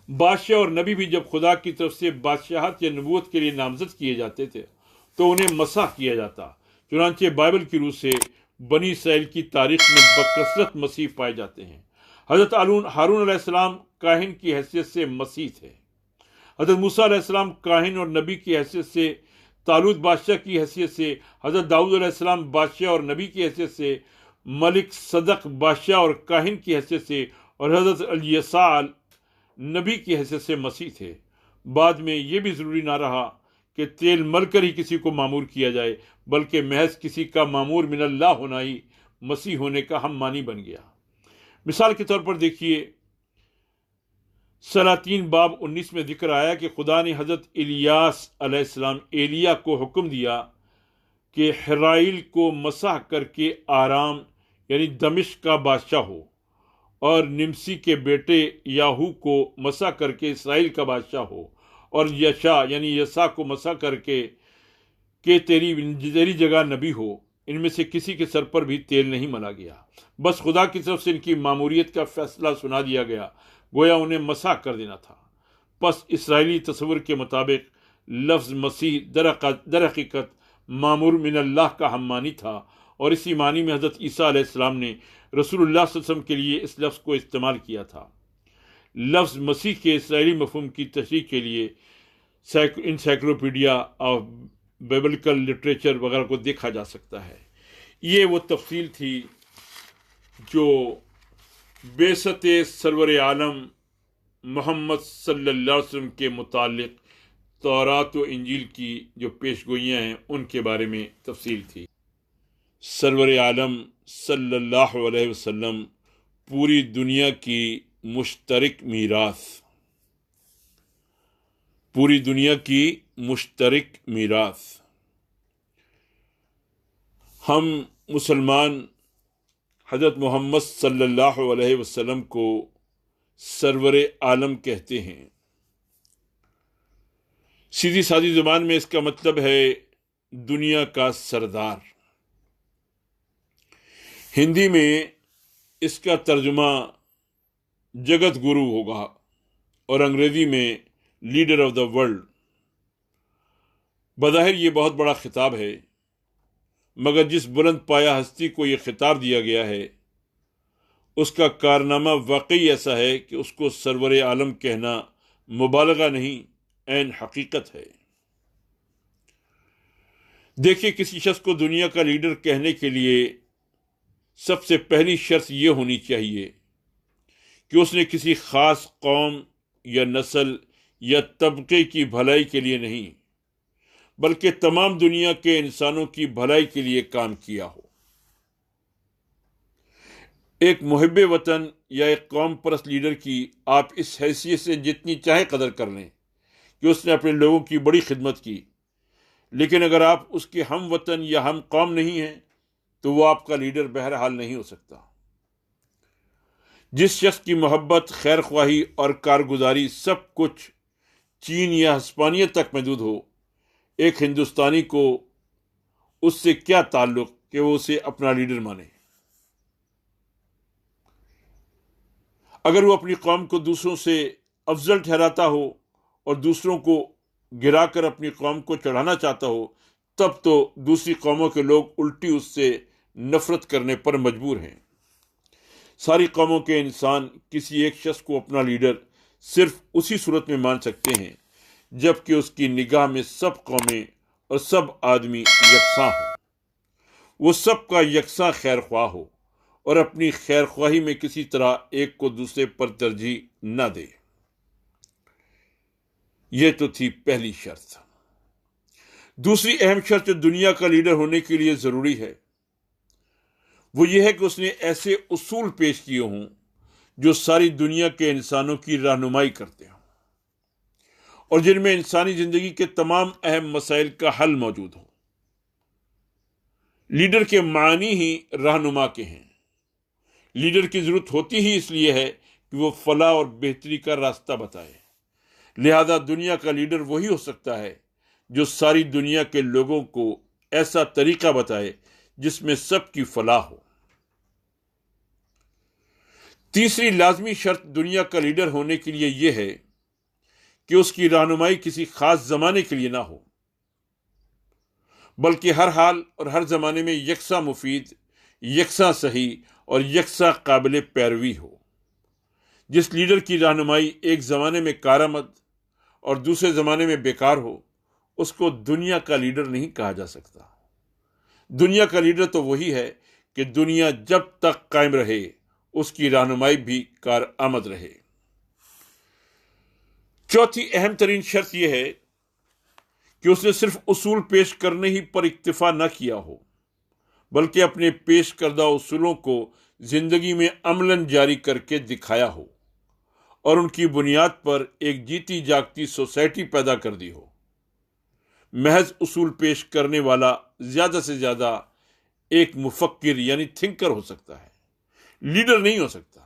بادشاہ اور نبی بھی جب خدا کی طرف سے بادشاہت یا نبوت کے لیے نامزد کیے جاتے تھے تو انہیں مسح کیا جاتا۔ چنانچہ بائبل کی روح سے بنی اسرائیل کی تاریخ میں بکثرت مسیح پائے جاتے ہیں۔ حضرت ہارون علیہ السلام کاہن کی حیثیت سے مسیح تھے۔ حضرت موسیٰ علیہ السلام کاہن اور نبی کی حیثیت سے، طالوت بادشاہ کی حیثیت سے، حضرت داؤد علیہ السلام بادشاہ اور نبی کی حیثیت سے، ملک صدق بادشاہ اور کاہن کی حیثیت سے، اور حضرت الیسع نبی کی حیثیت سے مسیح تھے۔ بعد میں یہ بھی ضروری نہ رہا کہ تیل مل کر ہی کسی کو معمور کیا جائے، بلکہ محض کسی کا معمور من اللہ ہونا ہی مسیح ہونے کا ہم معنی بن گیا۔ مثال کے طور پر دیکھیے، سلاطین باب 19 میں ذکر آیا کہ خدا نے حضرت الیاس علیہ السلام ایلیا کو حکم دیا کہ حرائیل کو مسح کر کے آرام یعنی دمشق کا بادشاہ ہو، اور نمسی کے بیٹے یاہو کو مسح کر کے اسرائیل کا بادشاہ ہو، اور یشا یعنی یسا کو مسح کر کے کہ تیری جگہ نبی ہو۔ ان میں سے کسی کے سر پر بھی تیل نہیں ملا گیا، بس خدا کی طرف سے ان کی ماموریت کا فیصلہ سنا دیا گیا، گویا انہیں مسح کر دینا تھا۔ پس اسرائیلی تصور کے مطابق لفظ مسیح در حقیقت مامور من اللہ کا ہم معنی تھا، اور اسی معنی میں حضرت عیسیٰ علیہ السلام نے رسول اللہ صلی اللہ علیہ وسلم کے لیے اس لفظ کو استعمال کیا تھا۔ لفظ مسیح کے اسرائیلی مفہوم کی تشریح کے لیے انسائکلوپیڈیا آف بیبلیکل لٹریچر وغیرہ کو دیکھا جا سکتا ہے۔ یہ وہ تفصیل تھی جو بعثت سرور عالم محمد صلی اللہ علیہ وسلم کے متعلق تورات و انجیل کی جو پیش گوئیاں ہیں ان کے بارے میں تفصیل تھی۔ سرور عالم صلی اللہ علیہ وسلم پوری دنیا کی مشترک میراث، پوری دنیا کی مشترک میراث۔ ہم مسلمان حضرت محمد صلی اللہ علیہ وسلم کو سرور عالم کہتے ہیں۔ سیدھی سادی زبان میں اس کا مطلب ہے دنیا کا سردار۔ ہندی میں اس کا ترجمہ جگت گرو ہوگا، اور انگریزی میں لیڈر آف دا ورلڈ۔ بظاہر یہ بہت بڑا خطاب ہے، مگر جس بلند پایہ ہستی کو یہ خطاب دیا گیا ہے اس کا کارنامہ واقعی ایسا ہے کہ اس کو سرور عالم کہنا مبالغہ نہیں، عین حقیقت ہے۔ دیکھیے، کسی شخص کو دنیا کا لیڈر کہنے کے لیے سب سے پہلی شرط یہ ہونی چاہیے کہ اس نے کسی خاص قوم یا نسل یا طبقے کی بھلائی کے لیے نہیں، بلکہ تمام دنیا کے انسانوں کی بھلائی کے لیے کام کیا ہو۔ ایک محب وطن یا ایک قوم پرست لیڈر کی آپ اس حیثیت سے جتنی چاہے قدر کر لیں کہ اس نے اپنے لوگوں کی بڑی خدمت کی، لیکن اگر آپ اس کے ہم وطن یا ہم قوم نہیں ہیں تو وہ آپ کا لیڈر بہرحال نہیں ہو سکتا۔ جس شخص کی محبت، خیر خواہی اور کارگزاری سب کچھ چین یا ہسپانیہ تک محدود ہو، ایک ہندوستانی کو اس سے کیا تعلق کہ وہ اسے اپنا لیڈر مانے؟ اگر وہ اپنی قوم کو دوسروں سے افضل ٹھہراتا ہو اور دوسروں کو گرا کر اپنی قوم کو چڑھانا چاہتا ہو، تب تو دوسری قوموں کے لوگ الٹی اس سے نفرت کرنے پر مجبور ہیں۔ ساری قوموں کے انسان کسی ایک شخص کو اپنا لیڈر صرف اسی صورت میں مان سکتے ہیں جب کہ اس کی نگاہ میں سب قومیں اور سب آدمی یکساں ہوں، وہ سب کا یکساں خیر خواہ ہو اور اپنی خیر خواہی میں کسی طرح ایک کو دوسرے پر ترجیح نہ دے۔ یہ تو تھی پہلی شرط۔ دوسری اہم شرط جو دنیا کا لیڈر ہونے کے لیے ضروری ہے وہ یہ ہے کہ اس نے ایسے اصول پیش کیے ہوں جو ساری دنیا کے انسانوں کی رہنمائی کرتے ہوں اور جن میں انسانی زندگی کے تمام اہم مسائل کا حل موجود ہو۔ لیڈر کے معنی ہی رہنما کے ہیں۔ لیڈر کی ضرورت ہوتی ہی اس لیے ہے کہ وہ فلاح اور بہتری کا راستہ بتائے۔ لہذا دنیا کا لیڈر وہی ہو سکتا ہے جو ساری دنیا کے لوگوں کو ایسا طریقہ بتائے جس میں سب کی فلاح ہو۔ تیسری لازمی شرط دنیا کا لیڈر ہونے کے لیے یہ ہے کہ اس کی رہنمائی کسی خاص زمانے کے لیے نہ ہو، بلکہ ہر حال اور ہر زمانے میں یکساں مفید، یکساں صحیح اور یکساں قابل پیروی ہو۔ جس لیڈر کی رہنمائی ایک زمانے میں کارآمد اور دوسرے زمانے میں بیکار ہو، اس کو دنیا کا لیڈر نہیں کہا جا سکتا۔ دنیا کا لیڈر تو وہی ہے کہ دنیا جب تک قائم رہے اس کی رہنمائی بھی کارآمد رہے۔ چوتھی اہم ترین شرط یہ ہے کہ اس نے صرف اصول پیش کرنے ہی پر اکتفا نہ کیا ہو، بلکہ اپنے پیش کردہ اصولوں کو زندگی میں عملاً جاری کر کے دکھایا ہو اور ان کی بنیاد پر ایک جیتی جاگتی سوسائٹی پیدا کر دی ہو۔ محض اصول پیش کرنے والا زیادہ سے زیادہ ایک مفکر یعنی تھنکر ہو سکتا ہے، لیڈر نہیں ہو سکتا۔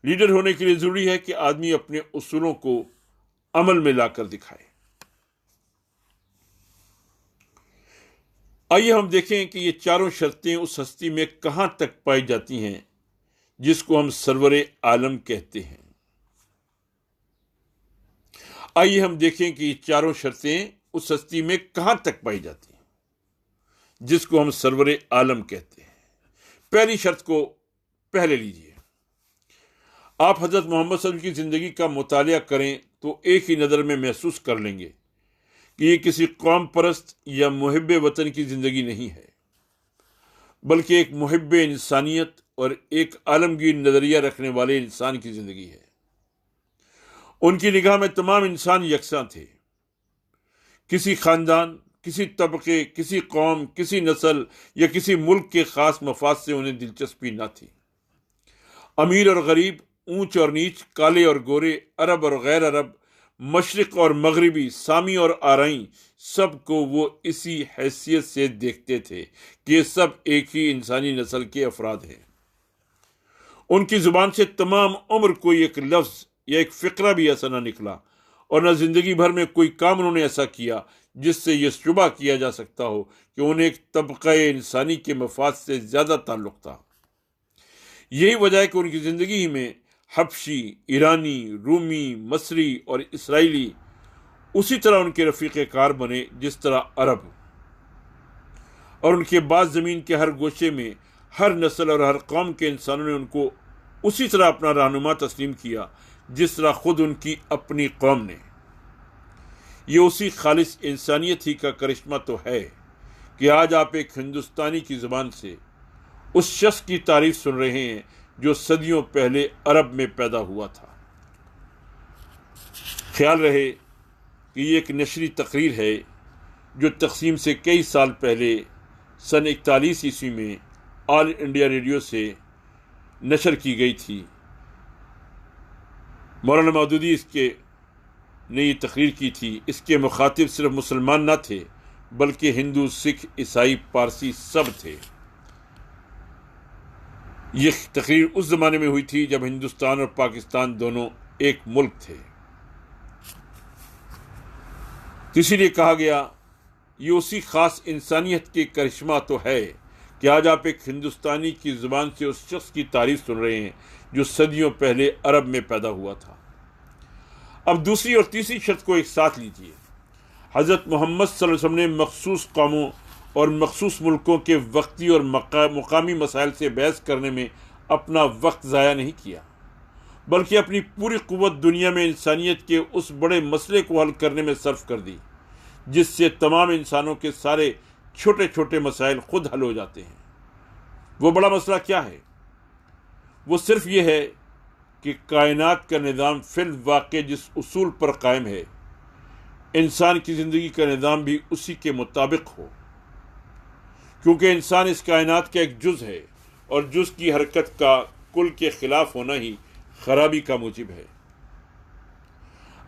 لیڈر ہونے کے لیے ضروری ہے کہ آدمی اپنے اصولوں کو عمل میں لا کر دکھائے۔ آئیے ہم دیکھیں کہ یہ چاروں شرطیں اس ہستی میں کہاں تک پائی جاتی ہیں جس کو ہم سرور عالم کہتے ہیں۔ آئیے ہم دیکھیں کہ یہ چاروں شرطیں اس ہستی میں کہاں تک پائی جاتی ہیں جس کو ہم سرور عالم کہتے ہیں۔ پہلی شرط کو پہلے لیجیے۔ آپ حضرت محمد صلی اللہ علیہ وسلم کی زندگی کا مطالعہ کریں تو ایک ہی نظر میں محسوس کر لیں گے کہ یہ کسی قوم پرست یا محب وطن کی زندگی نہیں ہے، بلکہ ایک محب انسانیت اور ایک عالمگیر نظریہ رکھنے والے انسان کی زندگی ہے۔ ان کی نگاہ میں تمام انسان یکساں تھے۔ کسی خاندان، کسی طبقے، کسی قوم، کسی نسل یا کسی ملک کے خاص مفاد سے انہیں دلچسپی نہ تھی۔ امیر اور غریب، اونچ اور نیچ، کالے اور گورے، عرب اور غیر عرب، مشرق اور مغربی، سامی اور آرائی، سب کو وہ اسی حیثیت سے دیکھتے تھے کہ یہ سب ایک ہی انسانی نسل کے افراد ہیں۔ ان کی زبان سے تمام عمر کوئی ایک لفظ یا ایک فقرہ بھی ایسا نہ نکلا، اور نہ زندگی بھر میں کوئی کام انہوں نے ایسا کیا جس سے یہ شبہ کیا جا سکتا ہو کہ انہیں ایک طبقہ انسانی کے مفاد سے زیادہ تعلق تھا۔ یہی وجہ ہے کہ ان کی زندگی ہی میں حبشی، ایرانی، رومی، مصری اور اسرائیلی اسی طرح ان کے رفیق کار بنے جس طرح عرب، اور ان کے بعد زمین کے ہر گوشے میں ہر نسل اور ہر قوم کے انسانوں نے ان کو اسی طرح اپنا رہنما تسلیم کیا جس طرح خود ان کی اپنی قوم نے۔ یہ اسی خالص انسانیت ہی کا کرشمہ تو ہے کہ آج آپ ایک ہندوستانی کی زبان سے اس شخص کی تعریف سن رہے ہیں جو صدیوں پہلے عرب میں پیدا ہوا تھا۔ خیال رہے کہ یہ ایک نشری تقریر ہے جو تقسیم سے کئی سال پہلے سن 41 عیسوی میں آل انڈیا ریڈیو سے نشر کی گئی تھی۔ مولانا مودودی نے یہ تقریر کی تھی۔ اس کے مخاطب صرف مسلمان نہ تھے بلکہ ہندو، سکھ، عیسائی، پارسی سب تھے۔ یہ تقریر اس زمانے میں ہوئی تھی جب ہندوستان اور پاکستان دونوں ایک ملک تھے۔ اسی لیے کہا گیا یہ اسی خاص انسانیت کے کرشمہ تو ہے کہ آج آپ ایک ہندوستانی کی زبان سے اس شخص کی تعریف سن رہے ہیں جو صدیوں پہلے عرب میں پیدا ہوا تھا۔ اب دوسری اور تیسری شرط کو ایک ساتھ لیجیے۔ حضرت محمد صلی اللہ علیہ وسلم نے مخصوص قوموں اور مخصوص ملکوں کے وقتی اور مقامی مسائل سے بحث کرنے میں اپنا وقت ضائع نہیں کیا، بلکہ اپنی پوری قوت دنیا میں انسانیت کے اس بڑے مسئلے کو حل کرنے میں صرف کر دی جس سے تمام انسانوں کے سارے چھوٹے چھوٹے مسائل خود حل ہو جاتے ہیں۔ وہ بڑا مسئلہ کیا ہے؟ وہ صرف یہ ہے کہ کائنات کا نظام فی الواقع جس اصول پر قائم ہے، انسان کی زندگی کا نظام بھی اسی کے مطابق ہو، کیونکہ انسان اس کائنات کا ایک جز ہے اور جز کی حرکت کا کل کے خلاف ہونا ہی خرابی کا موجب ہے۔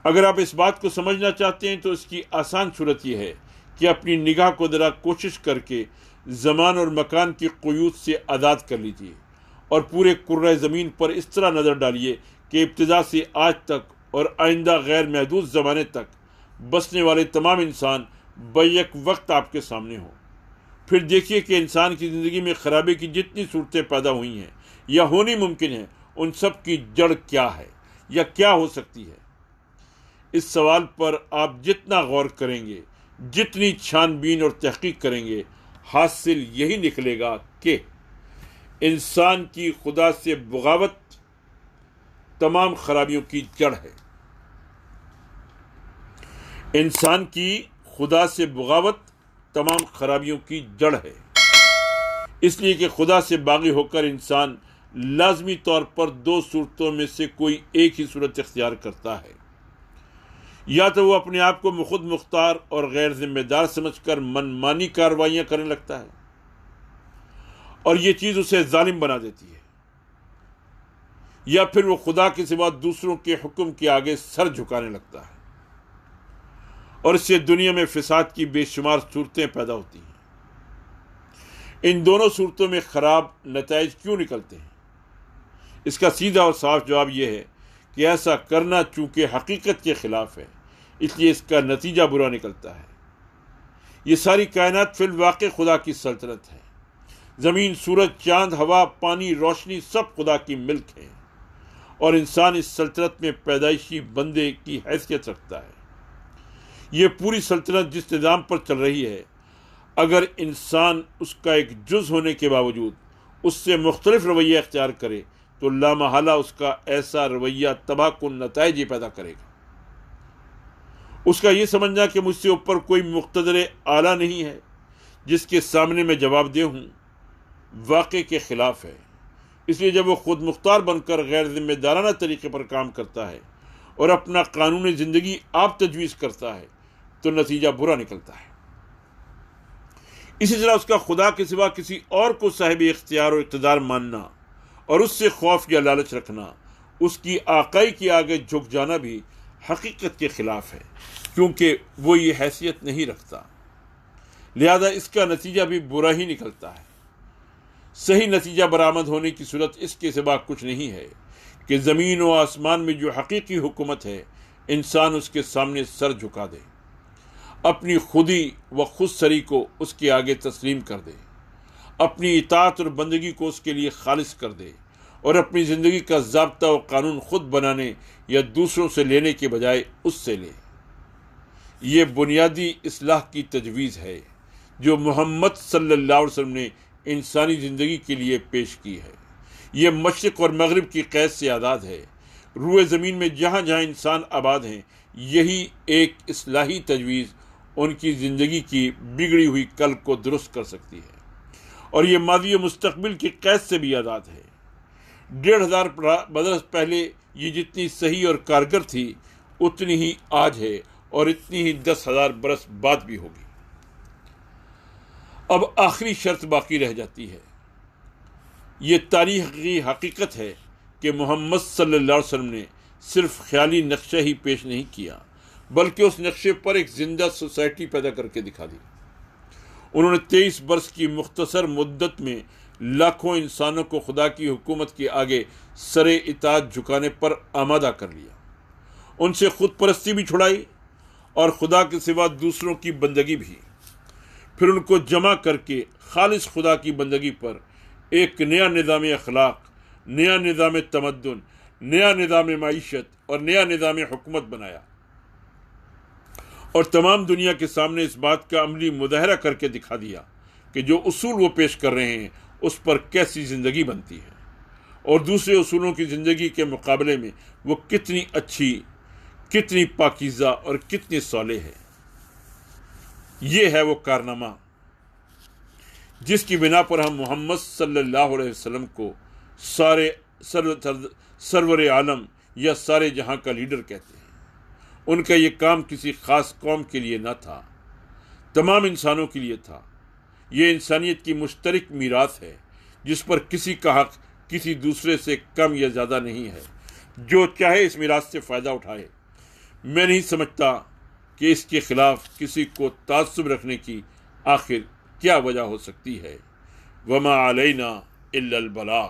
اگر آپ اس بات کو سمجھنا چاہتے ہیں تو اس کی آسان صورت یہ ہے کہ اپنی نگاہ کو ذرا کوشش کر کے زمان اور مکان کی قیود سے آزاد کر لیجیے اور پورے کرۂ زمین پر اس طرح نظر ڈالیے کہ ابتدا سے آج تک اور آئندہ غیر محدود زمانے تک بسنے والے تمام انسان بیک وقت آپ کے سامنے ہوں۔ پھر دیکھیے کہ انسان کی زندگی میں خرابی کی جتنی صورتیں پیدا ہوئی ہیں یا ہونی ممکن ہیں، ان سب کی جڑ کیا ہے یا کیا ہو سکتی ہے۔ اس سوال پر آپ جتنا غور کریں گے، جتنی چھان بین اور تحقیق کریں گے، حاصل یہی نکلے گا کہ انسان کی خدا سے بغاوت تمام خرابیوں کی جڑ ہے۔ انسان کی خدا سے بغاوت تمام خرابیوں کی جڑ ہے، اس لیے کہ خدا سے باغی ہو کر انسان لازمی طور پر دو صورتوں میں سے کوئی ایک ہی صورت اختیار کرتا ہے، یا تو وہ اپنے آپ کو خود مختار اور غیر ذمہ دار سمجھ کر منمانی کارروائیاں کرنے لگتا ہے، اور یہ چیز اسے ظالم بنا دیتی ہے، یا پھر وہ خدا کے سوا دوسروں کے حکم کے آگے سر جھکانے لگتا ہے، اور اس سے دنیا میں فساد کی بے شمار صورتیں پیدا ہوتی ہیں۔ ان دونوں صورتوں میں خراب نتائج کیوں نکلتے ہیں؟ اس کا سیدھا اور صاف جواب یہ ہے کہ ایسا کرنا چونکہ حقیقت کے خلاف ہے، اس لیے اس کا نتیجہ برا نکلتا ہے۔ یہ ساری کائنات فی الواقع خدا کی سلطنت ہے۔ زمین، سورج، چاند، ہوا، پانی، روشنی سب خدا کی ملک ہے، اور انسان اس سلطنت میں پیدائشی بندے کی حیثیت رکھتا ہے۔ یہ پوری سلطنت جس نظام پر چل رہی ہے، اگر انسان اس کا ایک جز ہونے کے باوجود اس سے مختلف رویہ اختیار کرے تو لامحالہ اس کا ایسا رویہ تباہ کن نتائج ہی پیدا کرے گا۔ اس کا یہ سمجھنا کہ مجھ سے اوپر کوئی مقتدر اعلیٰ نہیں ہے جس کے سامنے میں جواب دہ ہوں، واقع کے خلاف ہے۔ اس لیے جب وہ خود مختار بن کر غیر ذمہ دارانہ طریقے پر کام کرتا ہے اور اپنا قانون زندگی آپ تجویز کرتا ہے تو نتیجہ برا نکلتا ہے۔ اسی طرح اس کا خدا کے سوا کسی اور کو صاحب اختیار اور اقتدار ماننا اور اس سے خوف یا لالچ رکھنا، اس کی آقائی کے آگے جھک جانا بھی حقیقت کے خلاف ہے، کیونکہ وہ یہ حیثیت نہیں رکھتا، لہذا اس کا نتیجہ بھی برا ہی نکلتا ہے۔ صحیح نتیجہ برآمد ہونے کی صورت اس کے سوا کچھ نہیں ہے کہ زمین و آسمان میں جو حقیقی حکومت ہے، انسان اس کے سامنے سر جھکا دے، اپنی خودی و خود سری کو اس کے آگے تسلیم کر دے، اپنی اطاعت اور بندگی کو اس کے لیے خالص کر دے، اور اپنی زندگی کا ضابطہ و قانون خود بنانے یا دوسروں سے لینے کے بجائے اس سے لے۔ یہ بنیادی اصلاح کی تجویز ہے جو محمد صلی اللہ علیہ وسلم نے انسانی زندگی کے لیے پیش کی ہے۔ یہ مشرق اور مغرب کی قید سے آزاد ہے۔ روئے زمین میں جہاں جہاں انسان آباد ہیں، یہی ایک اصلاحی تجویز ان کی زندگی کی بگڑی ہوئی کل کو درست کر سکتی ہے، اور یہ ماضی و مستقبل کی قید سے بھی آزاد ہے۔ 1500 برس پہلے یہ جتنی صحیح اور کارگر تھی اتنی ہی آج ہے، اور اتنی ہی 10,000 برس بعد بھی ہوگی۔ اب آخری شرط باقی رہ جاتی ہے۔ یہ تاریخی حقیقت ہے کہ محمد صلی اللہ علیہ وسلم نے صرف خیالی نقشہ ہی پیش نہیں کیا، بلکہ اس نقشے پر ایک زندہ سوسائٹی پیدا کر کے دکھا دی۔ انہوں نے 23 برس کی مختصر مدت میں لاکھوں انسانوں کو خدا کی حکومت کے آگے سر اطاعت جھکانے پر آمادہ کر لیا، ان سے خود پرستی بھی چھڑائی اور خدا کے سوا دوسروں کی بندگی بھی، پھر ان کو جمع کر کے خالص خدا کی بندگی پر ایک نیا نظام اخلاق، نیا نظام تمدن، نیا نظام معیشت اور نیا نظام حکومت بنایا، اور تمام دنیا کے سامنے اس بات کا عملی مظاہرہ کر کے دکھا دیا کہ جو اصول وہ پیش کر رہے ہیں اس پر کیسی زندگی بنتی ہے، اور دوسرے اصولوں کی زندگی کے مقابلے میں وہ کتنی اچھی، کتنی پاکیزہ اور کتنی صالح ہے۔ یہ ہے وہ کارنامہ جس کی بنا پر ہم محمد صلی اللہ علیہ وسلم کو سرور عالم یا سارے جہاں کا لیڈر کہتے ہیں۔ ان کا یہ کام کسی خاص قوم کے لیے نہ تھا، تمام انسانوں کے لیے تھا۔ یہ انسانیت کی مشترک میراث ہے جس پر کسی کا حق کسی دوسرے سے کم یا زیادہ نہیں ہے، جو چاہے اس میراث سے فائدہ اٹھائے۔ میں نہیں سمجھتا کہ اس کے خلاف کسی کو تعصب رکھنے کی آخر کیا وجہ ہو سکتی ہے۔ وما علینا الا البلاغ۔